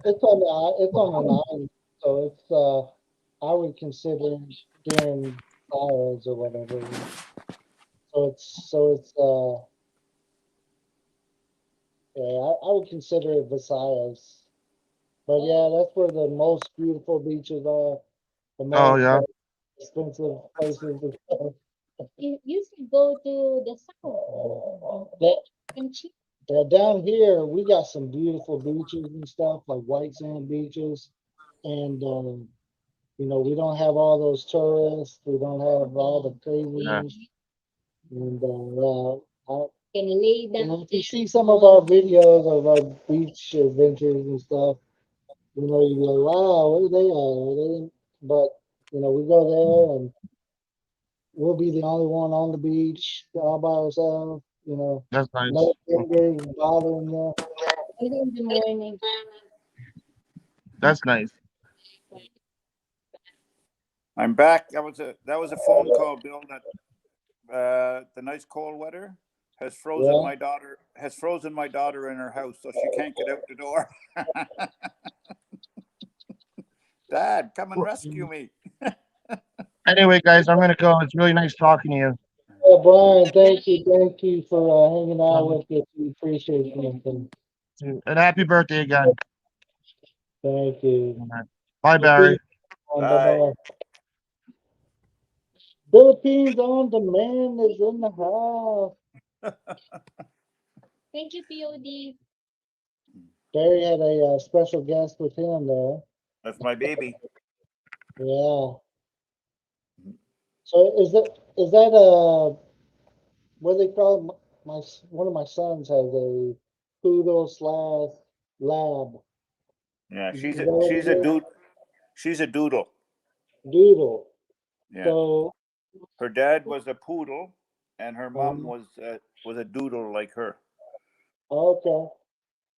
it's on an island, so I would consider it during fires or whatever. Yeah, I would consider it Versailles. But yeah, that's where the most beautiful beaches are, the Oh most yeah, expensive places to go. you should go to the south. That, And cheap. down here, we got some beautiful beaches and stuff, like white sand beaches, and we don't have all those tourists. We don't have all the yeah. craziness. And Can lay if down you there. see some of our videos of our beach adventures and stuff, you be like, wow, where are they at? Are they But we go there and we'll be the only one on the beach all by ourselves. That's nice. No fingers bothering you. Early in the morning. That's nice. I'm back. That was a phone call, Bill. That the nice cold weather Yeah. has frozen my daughter in her house, so she can't get out the door. Dad, come and rescue me. Anyway, guys, I'm gonna go. It's really nice talking to you. Brian, thank you for hanging out Um, with us. We appreciate you. and happy birthday again. Thank you. Bye, We'll see Barry. you. Bye Bye. bye. Philippines on demand is in the house. Thank you, POD. Barry had a special guest with him there. That's my baby. Yeah. So is that what do they call it? One of my sons has a poodle slash lab. Yeah, Is that what it is? she's a doodle. Doodle. Yeah, So her dad was a poodle, and her mom um, was a doodle like her. okay.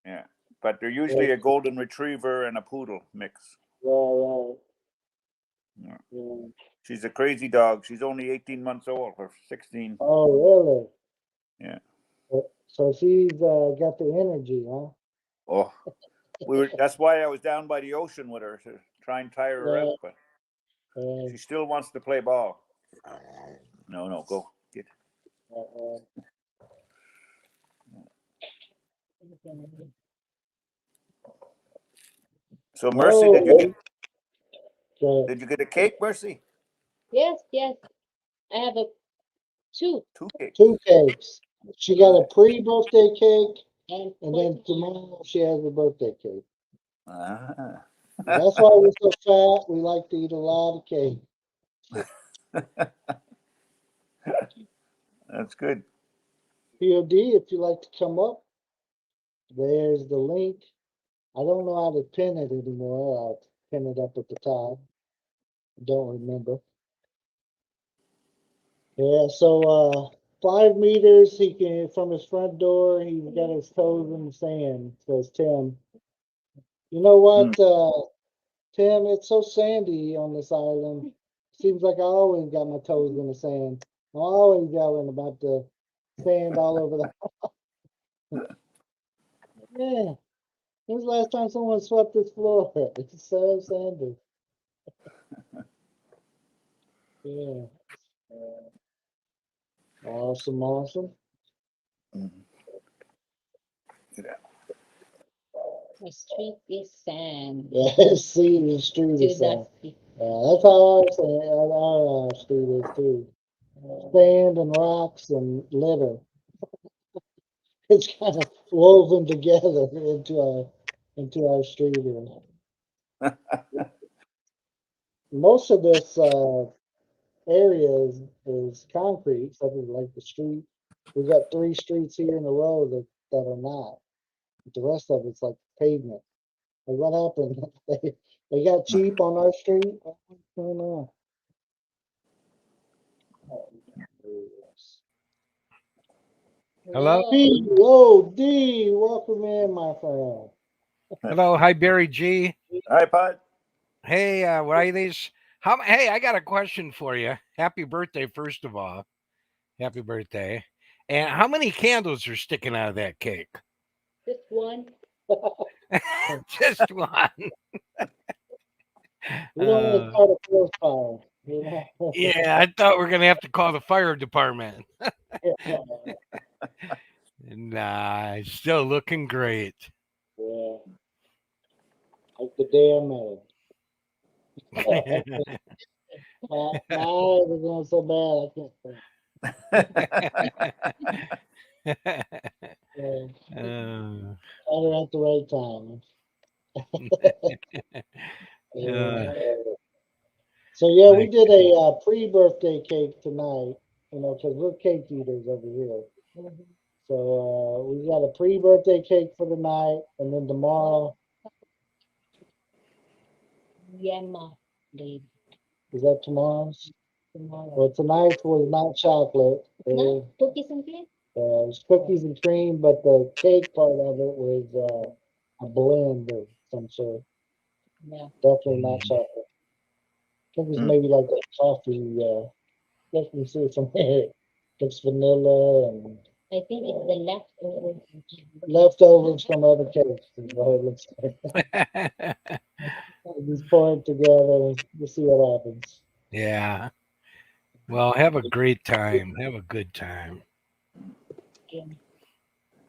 Yeah, but they're Yeah, usually a golden retriever and a poodle mix. right. Yeah. Yeah. She's a crazy dog. She's only 18 months old or 16. Oh, Yeah. really? So she's got the energy, huh? Oh, that's why I was down by the ocean with her to try and tire her Yeah. out, but Uh, she still wants to play ball. No, no, go get. uh, So Mercy, oh, so did you get a cake, Mercy? Yes, yes. I have a two Two cakes. two cakes. She got a Nice. pre-birthday cake, and and put then tomorrow she has a birthday cake. Ah. That's why we're so fat. We like to eat a lot of cake. That's good. POD, if you like to come up, there's the link. I don't know how to pin it anymore. I'll pin it up at the top. Don't remember. Yeah, so 5 meters he can from his front door. He's got his toes in the sand. Says Tim. You know Hmm. what, Tim? It's so sandy on this island. Seems like I always got my toes in the sand. I'm always yelling about the sand all over the. Yeah. When's the last time someone swept this floor? It's so sandy. Yeah. Awesome, awesome. Get out. the street is sand. Yeah, see the street Too is sand. dusty. Yeah, that's how our street is too. sand and rocks and litter. It's kind of woven together into our street here. Most of this area is concrete, such as like the street. We got three streets here in a row that are not. The rest of it's like pavement. Like what happened? They got cheap on our street. What's going on? Hello. D, whoa, D, welcome in, my friend. Hello. Hi, Barry G. Hi, Pod. Hey, Rileys. Hey, I got a question for you. Happy birthday, first of all. Happy birthday. And how many candles are sticking out of that cake? Just one. Just one. We don't want to start a forest fire. You know? Yeah, I thought we are gonna have to call the fire department. Nah, it's still looking great. Yeah. Like the day I married. My eyes are going so bad I can't think. Yeah. Got it at the right time. Yeah. So yeah, we did a pre-birthday cake tonight. You know, because we're cake eaters over here. So we got a pre-birthday cake for the night, and then tomorrow Yema, baby. is that tomorrow's? Tomorrow. Well, tonight's was not chocolate. No, cookies and cream? It was cookies and cream, but the cake part of it was a blend of some sort. Yeah. Definitely not chocolate. I think it was maybe like a coffee. Let me see some it's vanilla and I think it's the leftover. leftovers from other cakes. Is what it looks like. Just pour it together and we'll see what happens. Yeah. Well, have a great time. Have a good time. Yeah.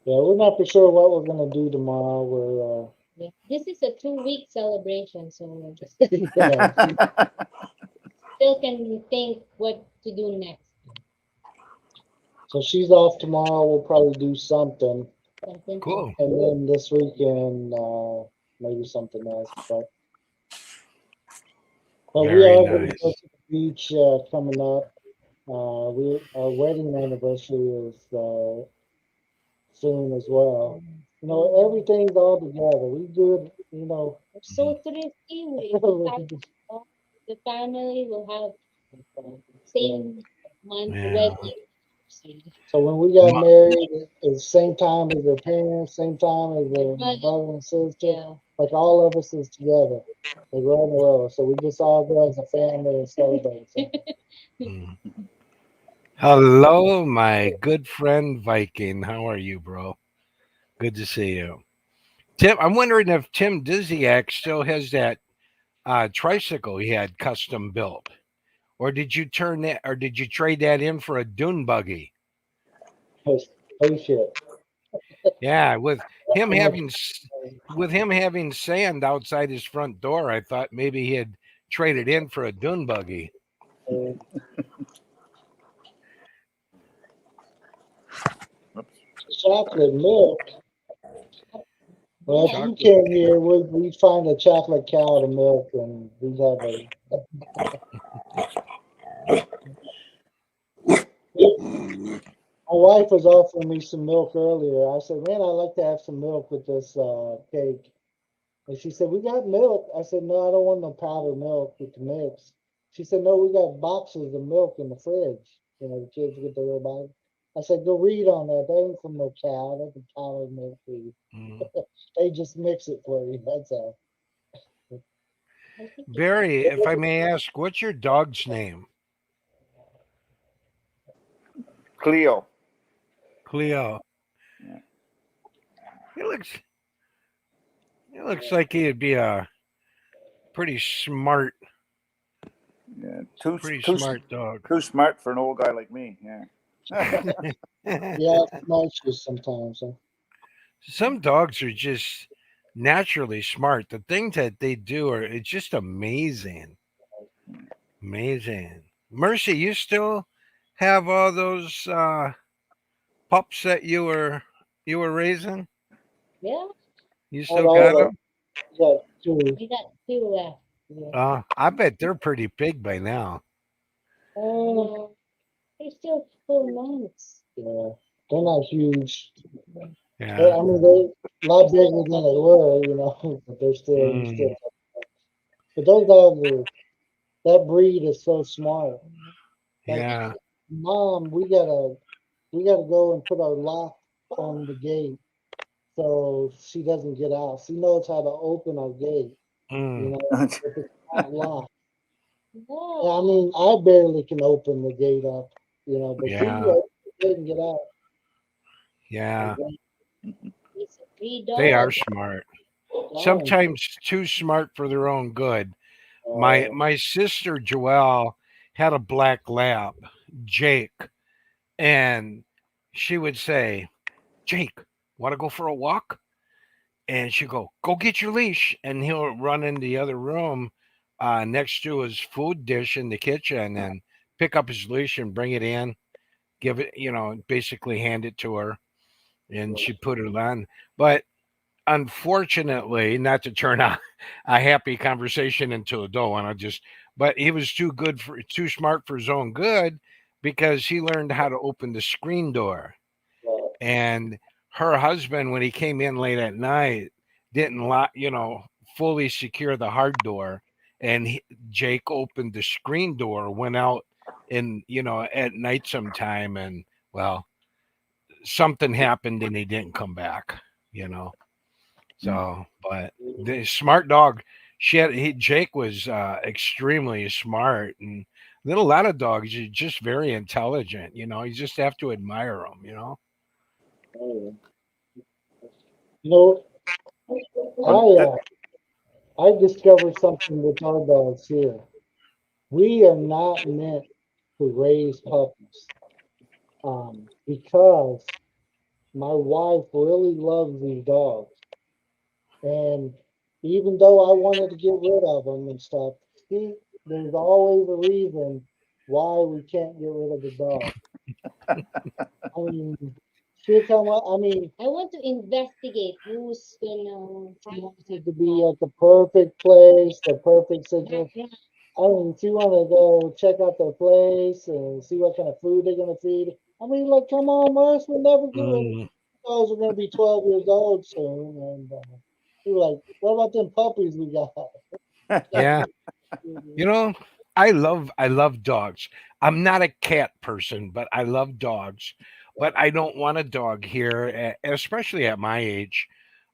Yeah, we're not for sure what we're gonna do tomorrow. We're Yeah. This is a 2 week celebration, so we're just yeah, still can think what to do next. so she's off tomorrow. We'll probably do something, Something Cool. and then this weekend maybe something else. But we Very are going to nice. go to the beach coming up. Our wedding anniversary is soon as well. You know, everything's all together. We do it. You know, We're so thrifty. We have all the family will have same month Yeah. wedding. so when we got Ma- married, it's same time as their parents, same time as their Right. brother and sister. Yeah. Like all of us is together. Like right in a row. So we just all go as a family and celebrate. So, Mm. Hello, my good friend Viking. How are you, bro? Good to see you. Tim, I'm wondering if Tim Dizziak still has that tricycle he had custom built. Or did you trade that in for a dune buggy? spaceship. Yeah, him How much having with him having sand outside his front door, I thought maybe he had traded in for a dune buggy. chocolate milk. Well, if you Chocolate came here, we'd find a chocolate cow to milk, and we'd have a. My wife was offering me some milk earlier. I said, "Man, I'd like to have some milk with this cake." And she said, "We got milk." I said, "No, I don't want no powdered milk with the mix." She said, "No, we got boxes of milk in the fridge. You know, the kids get the little box." I said, "Go read on that. That ain't from no cow. That's a powdered milk food. Mm. They just mix it for you. That's all." Barry, if I may ask, what's your dog's name? Cleo. Cleo. Yeah. He looks like he'd be a pretty smart Yeah. smart dog. Too smart for an old guy like me. Yeah. Yeah, it's nice sometimes. Huh? Some dogs are just naturally smart. The things that they do it's just amazing. Amazing. Mercy, have all those pups that you were raising? Yeah, You Not still all got of them? them. Yeah, two. we got two left. Yeah. I bet they're pretty big by now. Oh, they're still 4 months. Yeah, they're not huge. Yeah. I mean, they're a lot bigger than they were, but they're still, you still. Mm, But those dogs are, that breed is so smart. Like, yeah. mom, we gotta go and put our lock on the gate so she doesn't get out. She knows how to open our gate, you Mm, know, if it's not locked. And I No, mean, I barely can open the gate up, but she yeah. opens the gate and get out. Yeah. it's a three They are dog. smart. Darn. Sometimes too smart for their own good. My Uh, my sister Joelle had a black lab, Jake, and she would say, "Jake, want to go for a walk?" And she'd go get your leash," and he'll run in the other room next to his food dish in the kitchen and pick up his leash and bring it in, give it, basically hand it to her, and she'd put it on. But unfortunately, not to turn a happy conversation into a dull one, but he was too smart for his own good because he learned how to open the screen door. And her husband, when he came in late at night, didn't lock, fully secure the hard door. And Jake opened the screen door, went out at night sometime, and well, something happened and he didn't come back, you know. So, but the smart dog, Jake was extremely smart, and then a lot of dogs are just very intelligent. You just have to admire them. you know, Well, I discovered something with our dogs here. We are not meant to raise puppies, because my wife really loves these dogs. And even though I wanted to get rid of them and stuff, she, there's always a reason why we can't get rid of the dog. I mean, she'll come up, I mean, I want to investigate who's gonna she fight wants that it to be dog. at the perfect place, the perfect Yeah, situation. yeah. I mean, she want to go check out their place and see what kind of food they're gonna feed. I mean, like, come on, Mars, we're never getting. Mm, Dogs are gonna be 12 years old soon, and we were like, what about them puppies we got? yeah, you know, I love dogs. I'm not a cat person, but I love dogs. But I don't want a dog here, especially at my age.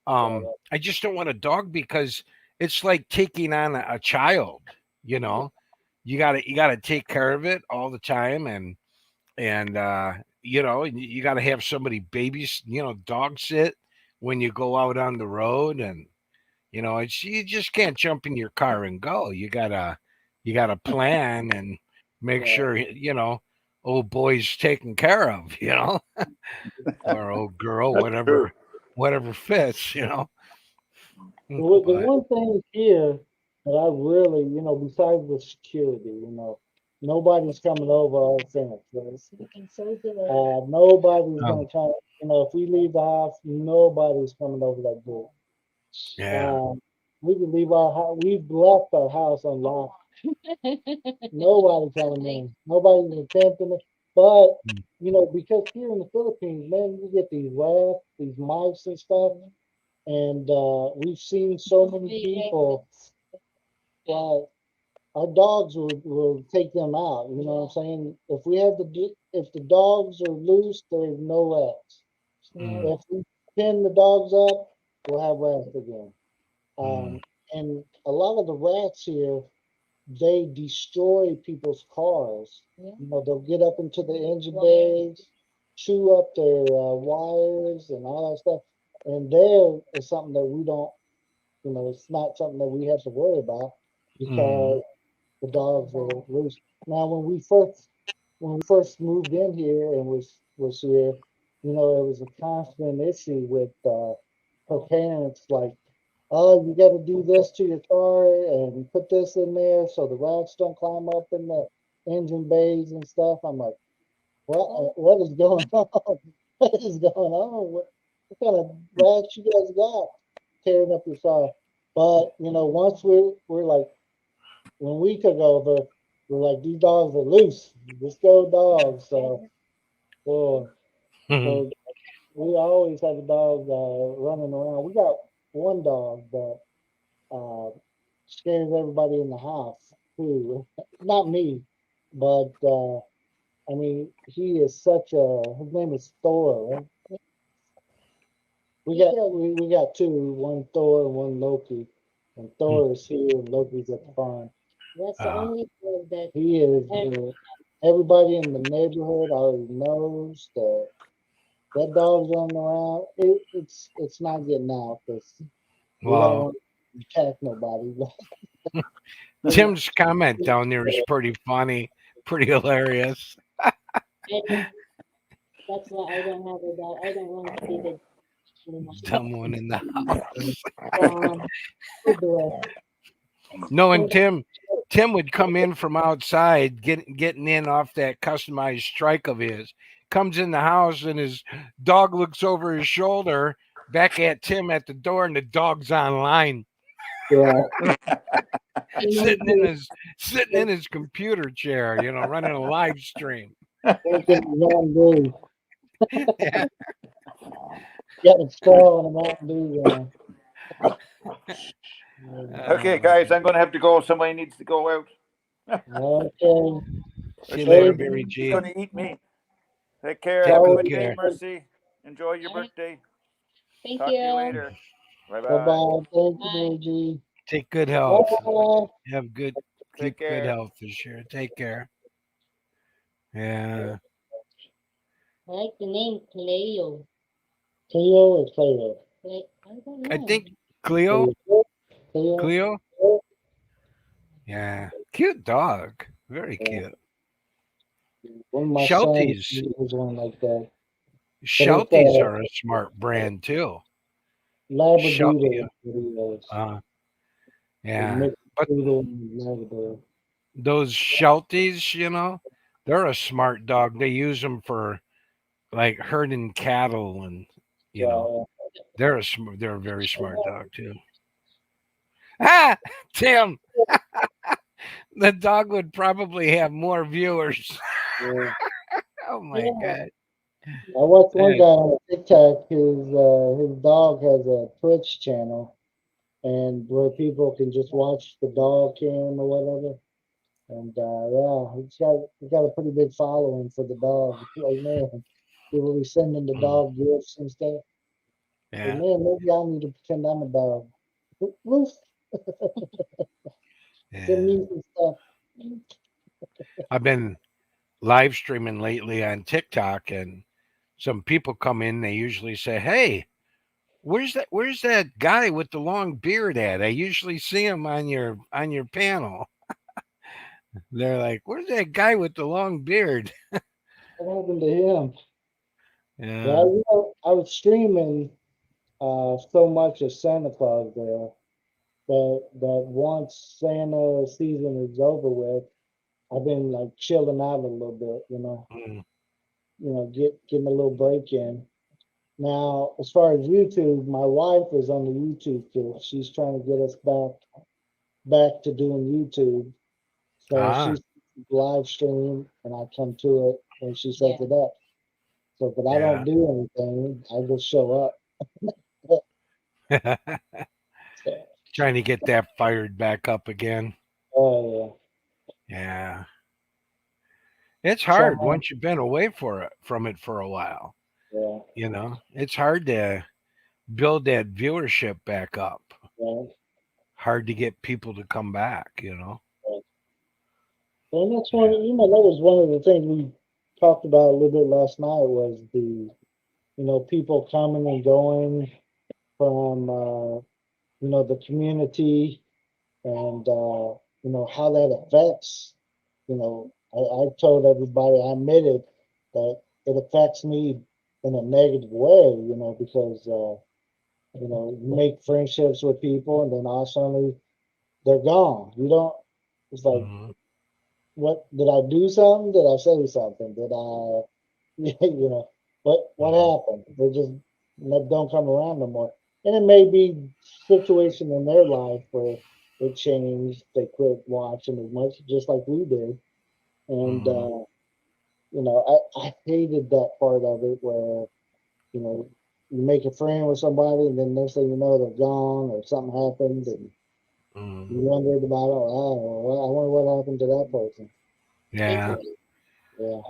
I just don't want a dog because it's like taking on a child. You know, you gotta take care of it all the time, and you gotta have somebody dog sit when you go out on the road, and you just can't jump in your car and go. You gotta plan and make Yeah. sure old boy's taken care of, or old girl, that's true. whatever fits. The But one thing here that I really, besides the security, nobody's coming over our fence. And so do I. Nobody's um, gonna come. If we leave the house, nobody's coming over that door. yeah, Um, we can leave our house. We've left our house unlocked. Nobody coming in. Nobody's attempting it. But mm, because here in the Philippines, man, you get these rats, these mice and stuff, and we've seen so many people. Well, our dogs will take them out. You know what I'm saying? If the dogs are loose, there's no rats. mm, If we pin the dogs up, we'll have rats again. mm, And a lot of the rats here, they destroy people's cars. Yeah. They'll get up into the engine bays, chew up their wires and all that stuff. And there is something that we don't, it's not something that we have to worry about mm, because the dogs are loose. Now, when we first moved in here and was here, it was a constant issue with her parents, like, oh, you got to do this to your car and put this in there so the rats don't climb up in the engine bays and stuff. I'm like, what is going on? What is going on? What kind of rats you guys got tearing up your car? But once we're like when we took over, we're like these dogs are loose. Let's go dogs. So well, so we always have a dog running around. We got one dog that scares everybody in the house too. Not me, but I mean he is such a. His name is Thor. Right? We got two, one Thor and one Loki. And Thor is here and Loki's at the farm. That's the only dog that He is everybody in the neighborhood already knows that that dog's running around. It's not getting out because we don't Well, want to attack nobody. Tim's comment down there is pretty funny, pretty hilarious. I don't, that's why I don't have a dog. I don't want to be the Dumb one in the house. door. No, and Tim would come in from outside, getting in off that customized strike of his. Comes in the house and his dog looks over his shoulder back at Tim at the door, and the dog's online, Yeah, sitting in his computer chair, running a live stream. thinking Mountain Dew. Yeah. Got a straw and a Mountain Dew. Okay, guys, I'm going to have to go. Somebody needs to go out. Okay. See you later, Hey, Barry He's G. going to eat me. Take care. Take Have a good good day, care. Mercy. Enjoy your Alright. birthday. Thank Talk to you you. later. Bye Bye bye. bye. Thank Bye. you, Reggie. Take good health. Bye. Have good Take keep good care. health this year. Take care. Yeah. I like the name Cleo. Cleo or Cleo? Like I don't I know. think Cleo. Cleo. Cleo? Yeah. Cute dog. Very cute. One of my Shelties. sons was one like that. Shelties are a smart brand too. Labradoodle. Videos. Yeah. Mixed But poodle and Labrador. those Shelties, they're a smart dog. They use them for like herding cattle, and Yeah, they're a very smart dog too. Ah, Tim, the dog would probably have more viewers. yeah. Oh my god. I watched one Yeah. guy on TikTok. His dog has a Twitch channel, and where people can just watch the dog cam or whatever. And yeah, he's got a pretty big following for the dog. Like man, people be sending the dog gifts and stuff. Like, Yeah. man, maybe I need to pretend I'm a dog. Woof, send Yeah. me some stuff. I've been live streaming lately on TikTok, and some people come in. They usually say, "Hey, where's that guy with the long beard at? I usually see him on your panel." They're like, "Where's that guy with the long beard?" What happened to him? Yeah. Well, I was streaming so much of Santa Claus there that once Santa season is over with, I've been like chilling out a little bit, Mm. getting a little break in. Now, as far as YouTube, my wife is on the YouTube kick. She's trying to get us back to doing YouTube. So Ah. she's live stream and I come to it when she sets it up. So, but I don't Yeah. do anything. I just show up. So, Trying to get that fired back up again. oh Yeah. It's yeah, hard so once you've been away from it for a while. yeah, It's hard to build that viewership back up. yeah. Hard to get people to come back. And that's one, that was one of the things we talked about a little bit last night was people coming and going from, the community and, how that affects, I told everybody, I admitted that it affects me in a negative way, because, you make friendships with people and then all of a sudden they're gone. You don't, it's like, Mhm. what did I do something? Did I say something? Did I, you know, what happened? They just don't come around no more. And it may be situation in their life where it changed. They quit watching as much, just like we did. And Mhm. I hated that part of it where you make a friend with somebody, and then next thing you know, they're gone or something happened, and Mhm. you wondered about, I wonder what happened to that person. Yeah. Yeah.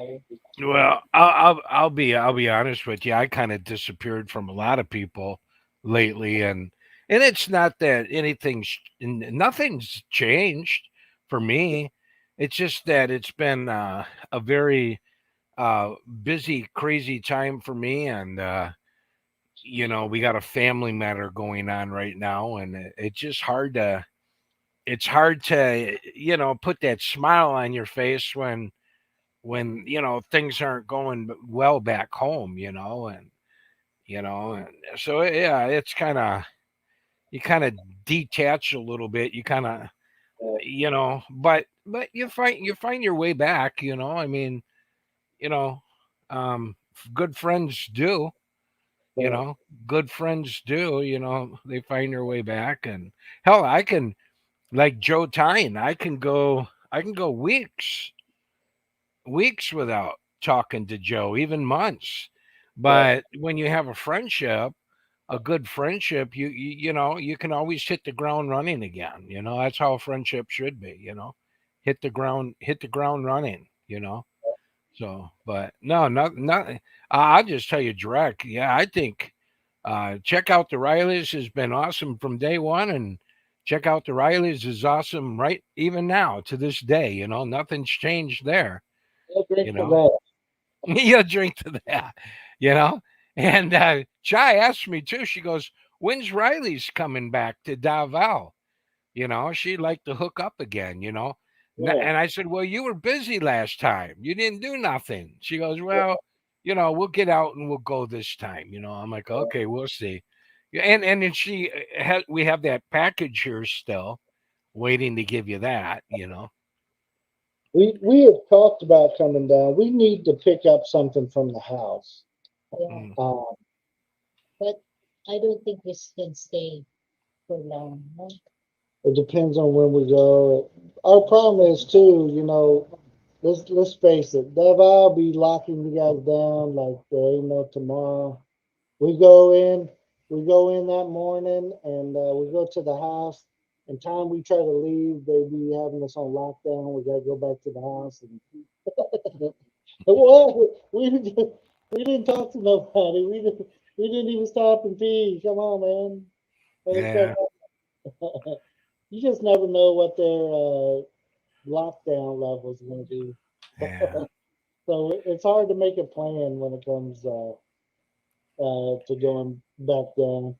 Well, I'll be honest with you. I kind of disappeared from a lot of people lately, and it's not that nothing's changed for me. It's just that it's been a very busy, crazy time for me, and we got a family matter going on right now, and it's just hard to put that smile on your face when things aren't going well back home, and so yeah, it's kind of you kind of detach a little bit. You kind of but you find your way back. I mean, you know, good friends do. You But know, good friends do. They find their way back, and hell, I can like Joe Tyne. I can go weeks without talking to Joe, even months. yeah, But when you have a good friendship, you can always hit the ground running again. That's how a friendship should be. Hit the ground running. So, but no, not. I'll just tell you direct. Yeah, I think check out the Rileys has been awesome from day one, and check out the Rileys is awesome right even now to this day. Nothing's changed there. no You drink for know, that. you drink to that, you know. And Chai asked me too. She goes, "When's Riley's coming back to Davao?" She'd like to hook up again. Yeah, And I said, "Well, you were busy last time. You didn't do nothing." She goes, yeah, "Well, we'll get out and we'll go this time." I'm like, "Okay, we'll see." Yeah, and then we have that package here still, waiting to give you that. we have talked about coming down. We need to pick up something from the house. Yeah, Mm, Um, but I don't think we can stay for long. No? it depends on when we go. Our problem is too, let's face it, Davao be locking you guys down like there ain't no tomorrow. We go in, we go in that morning, and we go to the house. And time we try to leave, they be having us on lockdown. We gotta go back to the house, and what? We didn't talk to nobody. We didn't even stop and pee. Come on, man. Let us yeah, back up. You just never know what their lockdown level is going to be. yeah. So it's hard to make a plan when it comes to going back down.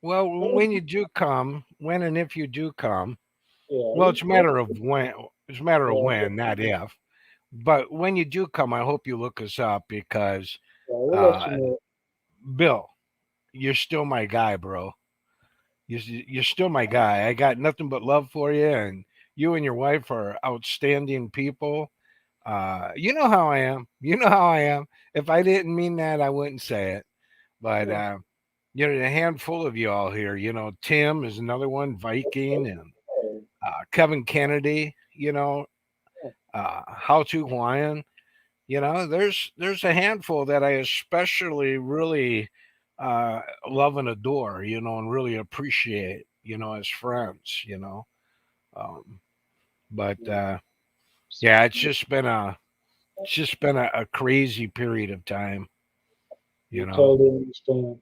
Well, But when you do come, when and if you do come, yeah, well, it's a matter of when. It's a matter of yeah, when, not if. But when you do come, I hope you look us up because we'll let uh, you know. Bill, you're still my guy, bro. You're still my guy. I got nothing but love for you, and you and your wife are outstanding people. You know how I am. You know how I am. If I didn't mean that, I wouldn't say it. But Yeah, a handful of you all here. Tim is another one, Viking, and hey, Kevin Kennedy. yeah, How to Hawaiian. There's a handful that I especially really love and adore. And really appreciate. As friends. Um, but yeah. yeah, it's just been a crazy period of time. You We know. totally understand. Well,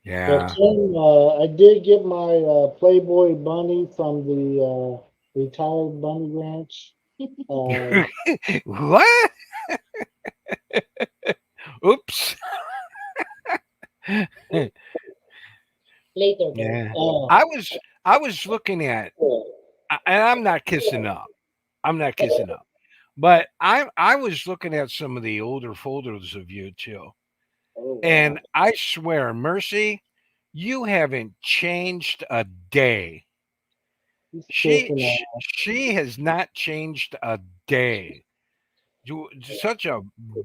Yeah. Tim, I did get my Playboy bunny from the retired bunny ranch. Uh, What? Oops. Later, though. Yeah. uh, I was looking at, yeah. and I'm not kissing up. I'm not kissing up. But I was looking at some of the older photos of you too. Oh, And wow. I swear, Mercy, you haven't changed a day. He's She kissing she, she has not changed a day. Such a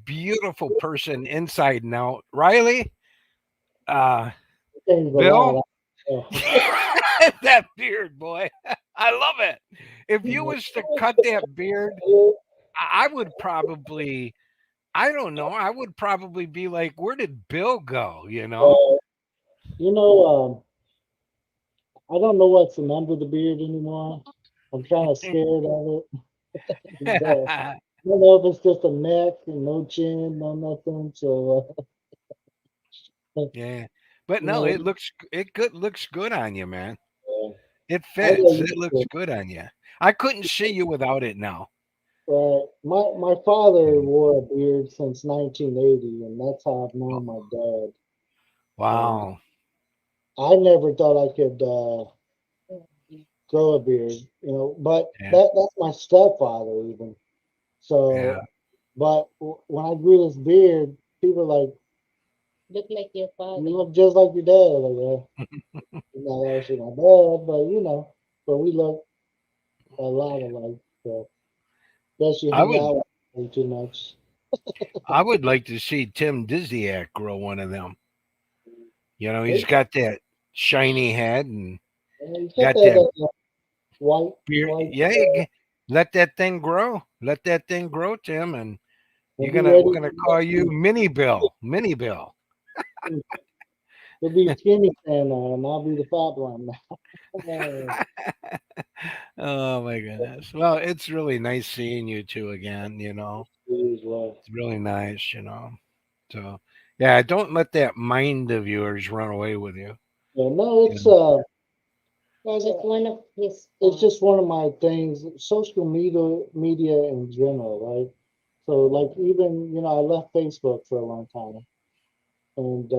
beautiful person inside and out. Riley, uh, Changed a Bill, lot. Uh, that beard, boy, I love it. If you was to cut that beard, I would probably, I don't know, I would probably be like, where did Bill go? You know? uh, you know, I don't know what's under the beard anymore. I'm kind of scared of it. But I don't know if it's just a neck and no chin, no nothing. So, Yeah, but you no, know, it looks good on you, man. uh, It I fits. get It used looks to it. good on you. I couldn't see you without it now. My father Mm. wore a beard since 1980, and that's how I've Oh, known my dad. And wow. I never thought I could grow a beard, But Yeah, that's my stepfather even. yeah. So, but when I grew this beard, people were like, Look like your "You father. look just like your dad." I'm like, yeah, you're not actually my dad, but we look a lot alike. So, guess you I hang would out with me too much. I would like to see Tim Dizziak grow one of them. You know, he's Hey, got that shiny head and you got got that that white, beard. white. Yeah, let that thing grow. Let that thing grow, Tim, and He'll be we're ready. gonna call you Mini Bill. Mini Bill. He'll be skinny Santa, and I'll be the fat one. Oh my goodness. Well, it's really nice seeing you two again, you know. Well, It's really nice, you know. So yeah, don't let that mind of yours run away with you. yeah, no, You know. Well, that's one of his it's just one of my things. Social media in general, right? So, like, even I left Facebook for a long time, and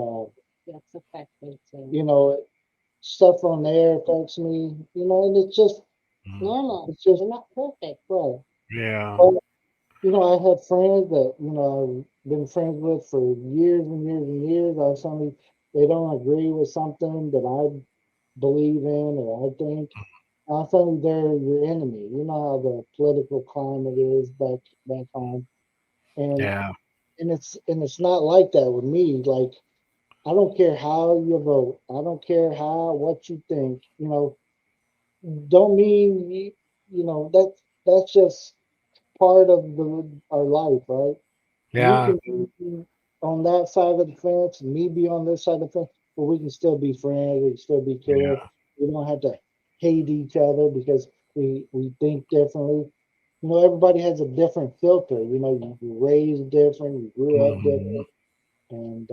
that's affected too. you know, stuff on there affects me, and Mm. Normal. it's just We're not perfect. right. Yeah. But I had friends that I've been friends with for years and years and years. I suddenly they don't agree with something that I believe in or I think. I think they're your enemy. You know how the political climate is back home, and Yeah. it's not like that with me. Like I don't care how you vote. I don't care how what you think. Don't mean that's just part of our life, right? You Yeah. can be on that side of the fence, me be on this side of the fence, but we can still be friends. We can still be cool. Yeah. We don't have to hate each other because we think differently. Everybody has a different filter. You raised different, you grew up Hmm. different, and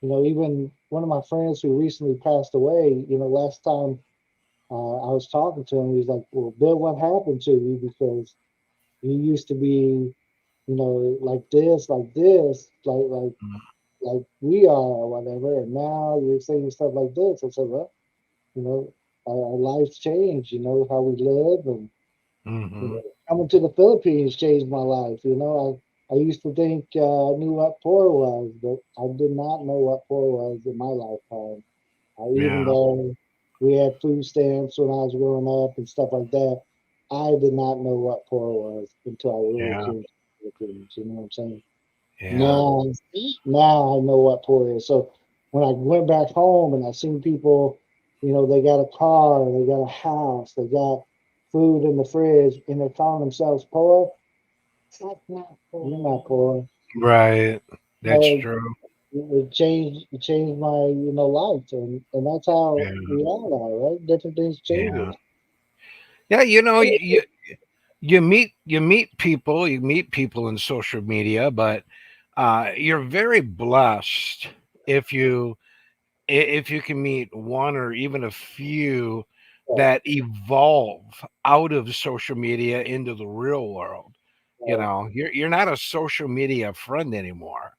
even one of my friends who recently passed away. Last time I was talking to him, he's like, "Well, Bill, what happened to you? Because you used to be, like this, like we are, or whatever, and now you're saying stuff like this." I said, "Well, you know, our lives change. How we live, and Hmm. coming to the Philippines changed my life. I used to think I knew what poor was, but I did not know what poor was in my lifetime. Even Yeah. though we had food stamps when I was growing up and stuff like that, I did not know what poor was until I really Yeah. came to the Philippines. You know what I'm saying? Yeah. Now, See? now I know what poor is. So when I went back home and I seen people, they got a car, they got a house, they got food in the fridge, and they're calling themselves poor. That's not You're not cool. poor. Right. That's So true. it changed my life, and that's how Yeah. we all are, right? Different things Yeah. changes. Yeah. You meet people in social media, but you're very blessed if if you can meet one or even a few Right, that evolve out of social media into the real world. You right, know, you're not a social media friend anymore.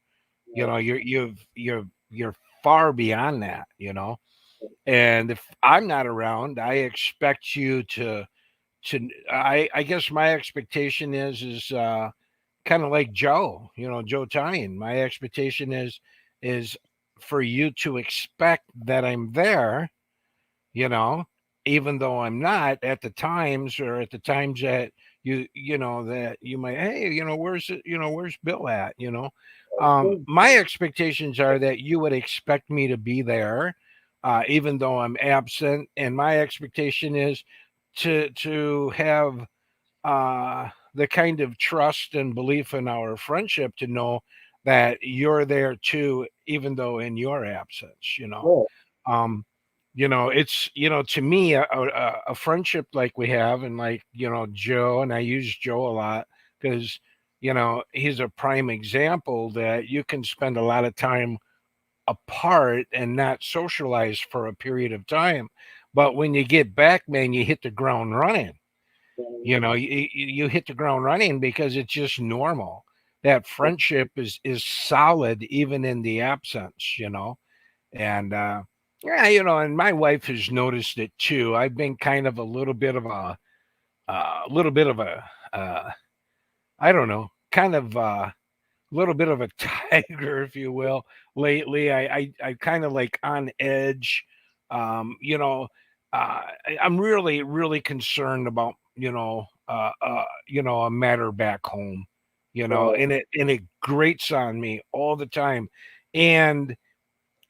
You right, know, you're far beyond that, you know. And if I'm not around, I expect you to I guess my expectation is kind of like Joe, you know, Joe Tyan. My expectation is for you to expect that I'm there, you know, even though I'm not at the times or at the times that you know that you might, hey, where's it, where's Bill at, Good. my expectations are that you would expect me to be there, even though I'm absent, and my expectation is to have the kind of trust and belief in our friendship to know that you're there too, even though in your absence. Right. Um, it's to me a friendship like we have, and like Joe, and I use Joe a lot because he's a prime example that you can spend a lot of time apart and not socialize for a period of time, but when you get back, man, you hit the ground running. You hit the ground running because it's just normal. That friendship is solid even in the absence. And yeah, and my wife has noticed it too. I've been kind of a little bit of a I don't know, kind of a little bit of a tiger, if you will, lately. I kind of like on edge. I'm really, really concerned about a matter back home, Right. and it grates on me all the time, and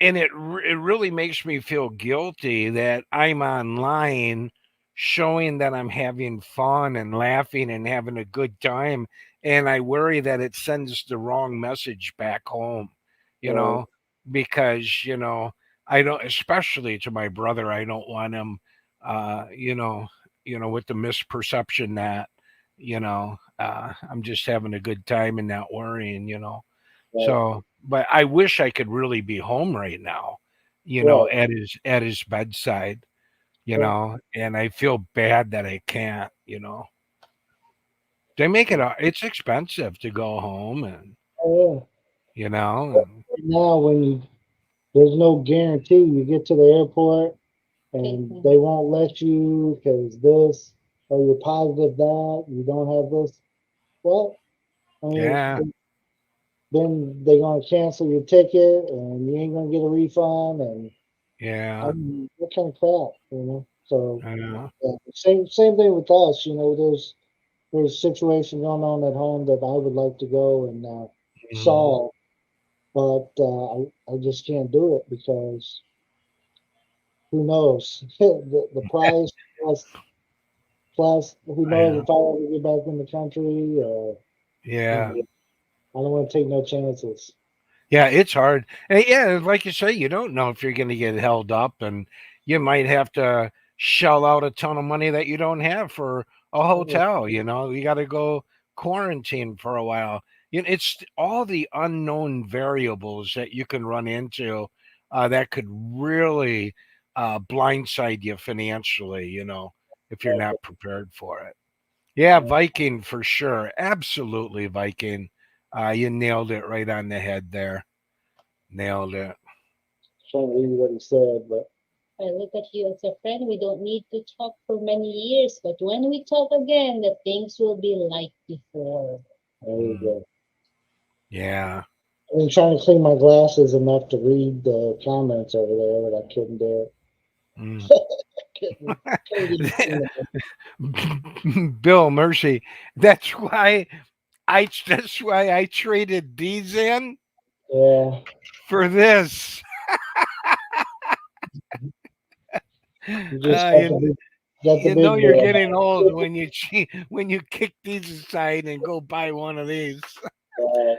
it really makes me feel guilty that I'm online showing that I'm having fun and laughing and having a good time, and I worry that it sends the wrong message back home, you Right. know, because I don't, especially to my brother, I don't want him, uh, you know, with the misperception that I'm just having a good time and not worrying. Right. So, but I wish I could really be home right now, Right. at his bedside, Right. and I feel bad that I can't. They make it's expensive to go home, and Oh, you know, yeah. and Right now, there's no guarantee you get to the airport and Mhm. they won't let you because this or you're positive that you don't have this. Well, I mean, yeah, then they're gonna cancel your ticket and you ain't gonna get a refund. And I yeah, mean, what kind of crap? So I know. yeah, same thing with us. There's situations going on at home that I would like to go and Mhm. solve, but I just can't do it because who knows the price plus who I knows know. if I ever get back in the country or you Yeah. know I don't want to take no chances. Yeah, it's hard. And yeah, like you say, you don't know if you're going to get held up, and you might have to shell out a ton of money that you don't have for a Oh, hotel. You got to go quarantine for a while. It's all the unknown variables that you can run into that could really blindside you financially, if you're not prepared for it. Yeah, Viking for sure. Absolutely, Viking. You nailed it right on the head there. Nailed it. trying to read what he said, but I look at you as a friend. We don't need to talk for many years, but when we talk again, the things will be like before. there you Mm, go. yeah. I've been trying to clean my glasses enough to read the comments over there, but I couldn't do it. Mm. Couldn't get it clean enough. Bill Mercy. That's why I traded these in Yeah, for this. you just Uh, you, got the you know big you're boy. getting old when you kick these aside and go buy one of these. Uh,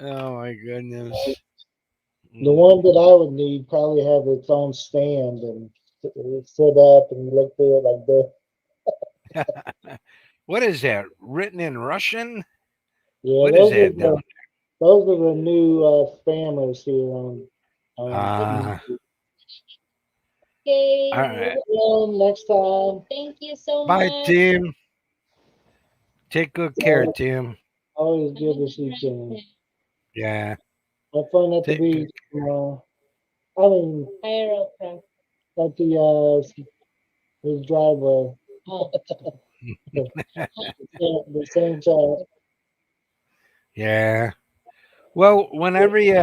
Oh my goodness. the Mm. one that I would need probably have its own stand and sit up and look through it like this. What is that? Written in Russian? Yeah, What is that down? those are the new spammers here on Ah, YouTube. Okay, all right. Next time. thank you so Bye, much. Tim. Take good care, So Tim. always Have good a to good see rest. Ken. Yeah. Have fun at the Take good. beach. I mean, Chiropractor. at his driveway. Oh, The same time. Yeah. Well, whenever you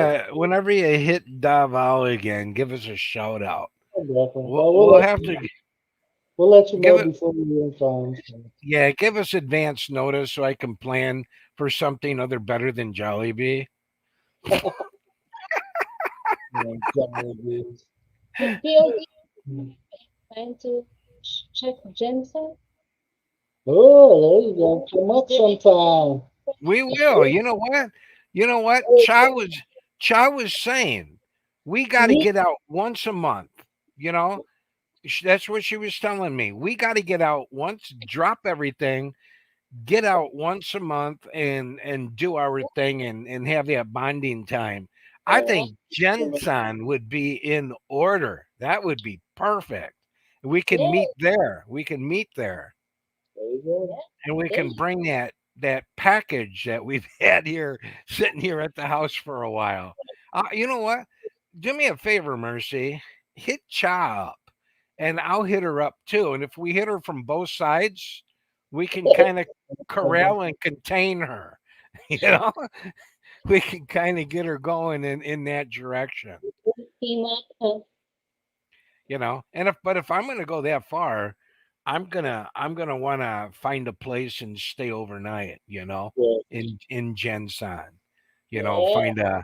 hit Davao again, give us a shout out. Definitely. We'll, I will we'll let have you to. We'll let you Give know it, before the year comes. yeah, give us advance notice so I can plan for something other better than Jollibee. Jollibees. POD Mm. trying to check Jensen. Oh, there you go. Come up sometime. We will. You know what? You know what? Cha was saying we got to Me? get out once a month. You know, that's what she was telling me. We got to get out once, drop everything, get out once a month, and do our thing and have that bonding time. I think Jensen would be in order. That would be perfect. We can Yeah, meet there. We can meet there. There you go. And we yeah. can bring that package that we've had here sitting here at the house for a while. You know what? Do me a favor, Mercy. Hit Cha up, and I'll hit her up too. And if we hit her from both sides, we can kind of corral and contain her. You know, we can kind of get her going in that direction. Team up. You know, and if I'm going to go that far, I'm gonna want to find a place and stay overnight, Yeah. in Gensan. Yeah, Find a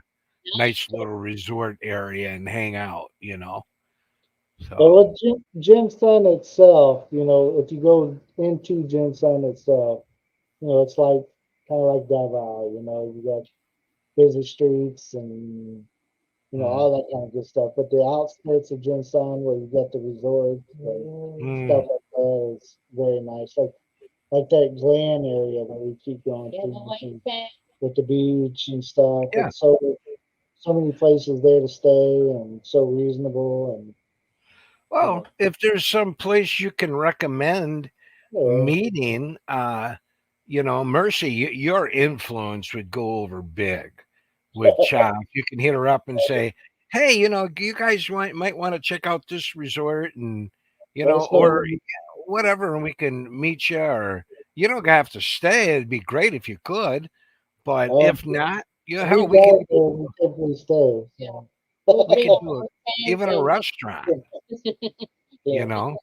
nice nice. little resort area and hang out. But So with Ginseng itself, if you go into Ginseng itself, it's like kind of like Davao, you got busy streets and mm, all that kind of good stuff. But the outskirts of Ginseng, where you got the resort and stuff mm, like that, is very nice. Like that Glen area that we keep going Yeah, the through white sand. with the beach and stuff, yeah. and so many places there to stay and so reasonable and you Well, know, if there's some place you can recommend yeah, meeting, Mercy, your influence would go over big with Cha. If you can hit her up and say, "Hey, you guys might want to check out this resort," and let us or know. whatever, and we can meet you. Or you don't have to stay. It'd be great if you could, but Um, if not, we hell, we go can there, we typically stay. So. We'll we bring could do our fans even a and restaurant. You Yeah, know,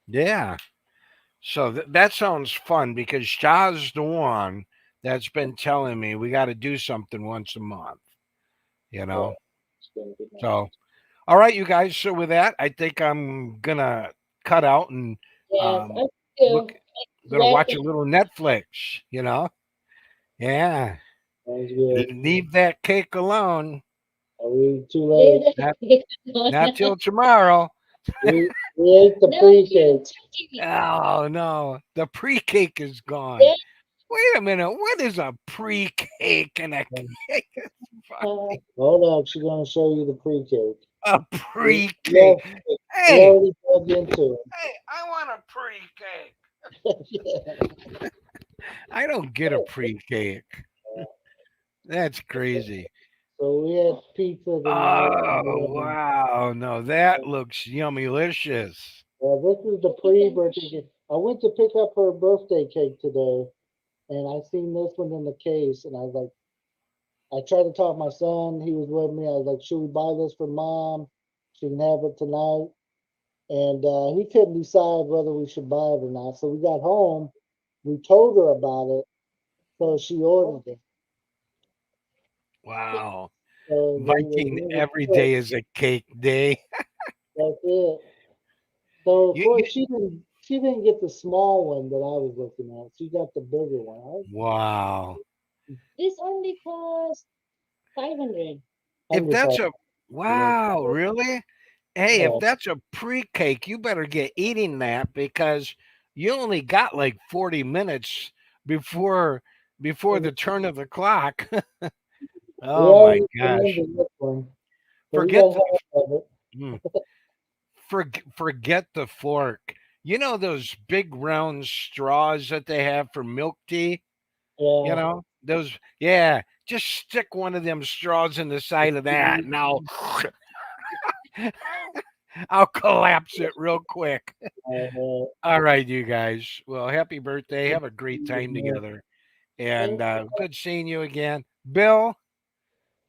yeah. So that sounds fun because Shah's the one that's been telling me we got to do something once a month, you yeah, know? it's gonna be So, nice. all right, you guys. So, with that, I think I'm going to cut out and yes, um, us look, too. going to watch Wrapping a little Netflix. Yeah. Sounds good. Leave that cake alone. Are we too late? later. Not, not till tomorrow. We ate the No, pre-cake. turkey. Oh, no. The pre cake is gone. Yeah, Wait a minute. What is a pre cake and a cake? Hold up, she's gonna show you the pre-cake. A We, we, pre-cake. al- we Hey, already dug into hey, I want a pre-cake. it. I don't get a pre-cake. That's crazy. So we had pizza tonight. Oh, And wow. No, that looks yummylicious. this is the pre-birthday cake. I went to pick up her birthday cake today, and I seen this one in the case, and I was like, I tried to talk my son. He was with me. I was like, should we buy this for mom? She can have it tonight. And he couldn't decide whether we should buy it or not. So we got home. We told her about it, so she ordered it. Wow. So they Viking gave it every to us. day is a cake day. That's it. So of You, course you, she didn't get the small one that I was looking at. She got the bigger one. wow. this only cost 500. I If understand. that's a wow, really? Hey, if Yeah. that's a pre-cake, you better get eating that because you only got like 40 minutes before before the turn of the clock. We Oh my already gosh. remember this one. So we Forget got the half of it. mm, forget the fork. You know those big round straws that they have for milk tea? Yeah. Those yeah, just stick one of them straws in the side of that and I'll collapse it real quick. Uh, All right, you guys. Well, happy birthday. Have a great time together. And Thank good seeing you again. Bill,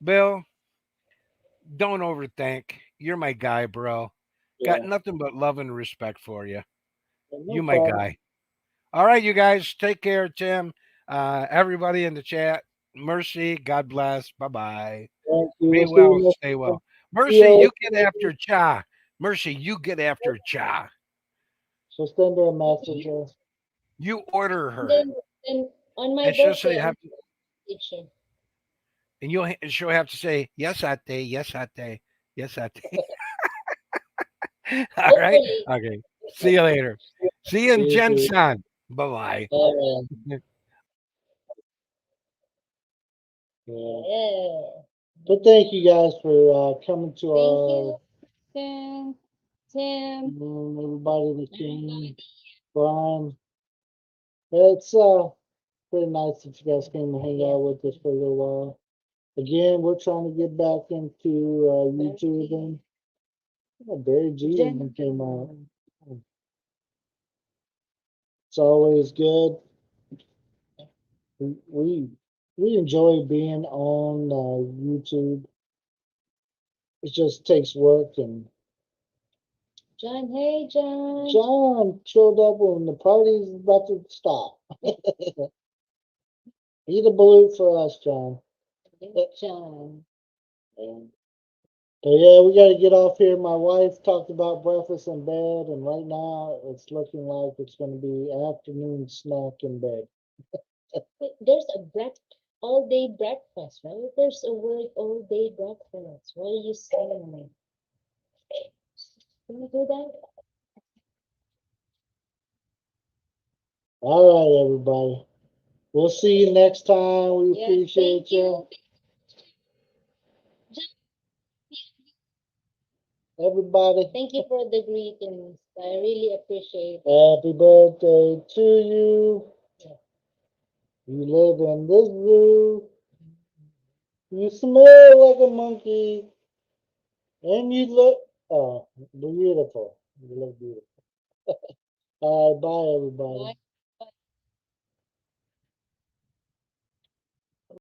don't overthink. You're my guy, bro. Got yeah. nothing but love and respect for you. No You my problem. guy. All right, you guys, take care, Tim. Everybody in the chat, mercy, God bless. Bye bye. Thank you. Be We'll see you well, next stay time. well. See Mercy, you. you get after Cha. Mercy, you get after Cha. So send her a message. You order And her, then on my and she'll birthday, say, I'm have, teacher. and she'll have to say, yes, ate, yes, ate, yes, ate. All right. Hopefully. Okay. See you later. See you See in you too. Jensen. Bye All right. bye. Yeah. Yeah. But thank you guys for coming to Thank our you, Tim. Tim. everybody, the king, Brian. It's pretty nice that you guys came to hang out with us for a little while. Again, we're trying to get back into YouTube, and Barry G even came out. It's always good. We we enjoy being on YouTube. It just takes work, and John. Hey, John. John showed up when the party's about to stop. Eat a balut for us, John. John. But yeah, we got to get off here. My wife talked about breakfast in bed, and right now it's looking like it's going to be afternoon snack in bed. Wait, there's a all day breakfast, right? There's a word all day breakfast. What are you saying? Can you do that? All right, everybody. We'll see you next time. We Yeah, appreciate thank you. everybody. Thank you for the greetings. I really appreciate it. Happy birthday to you. You live in this zoo. You smell like a monkey. And you look beautiful. You look beautiful. All right, bye, everybody. Bye.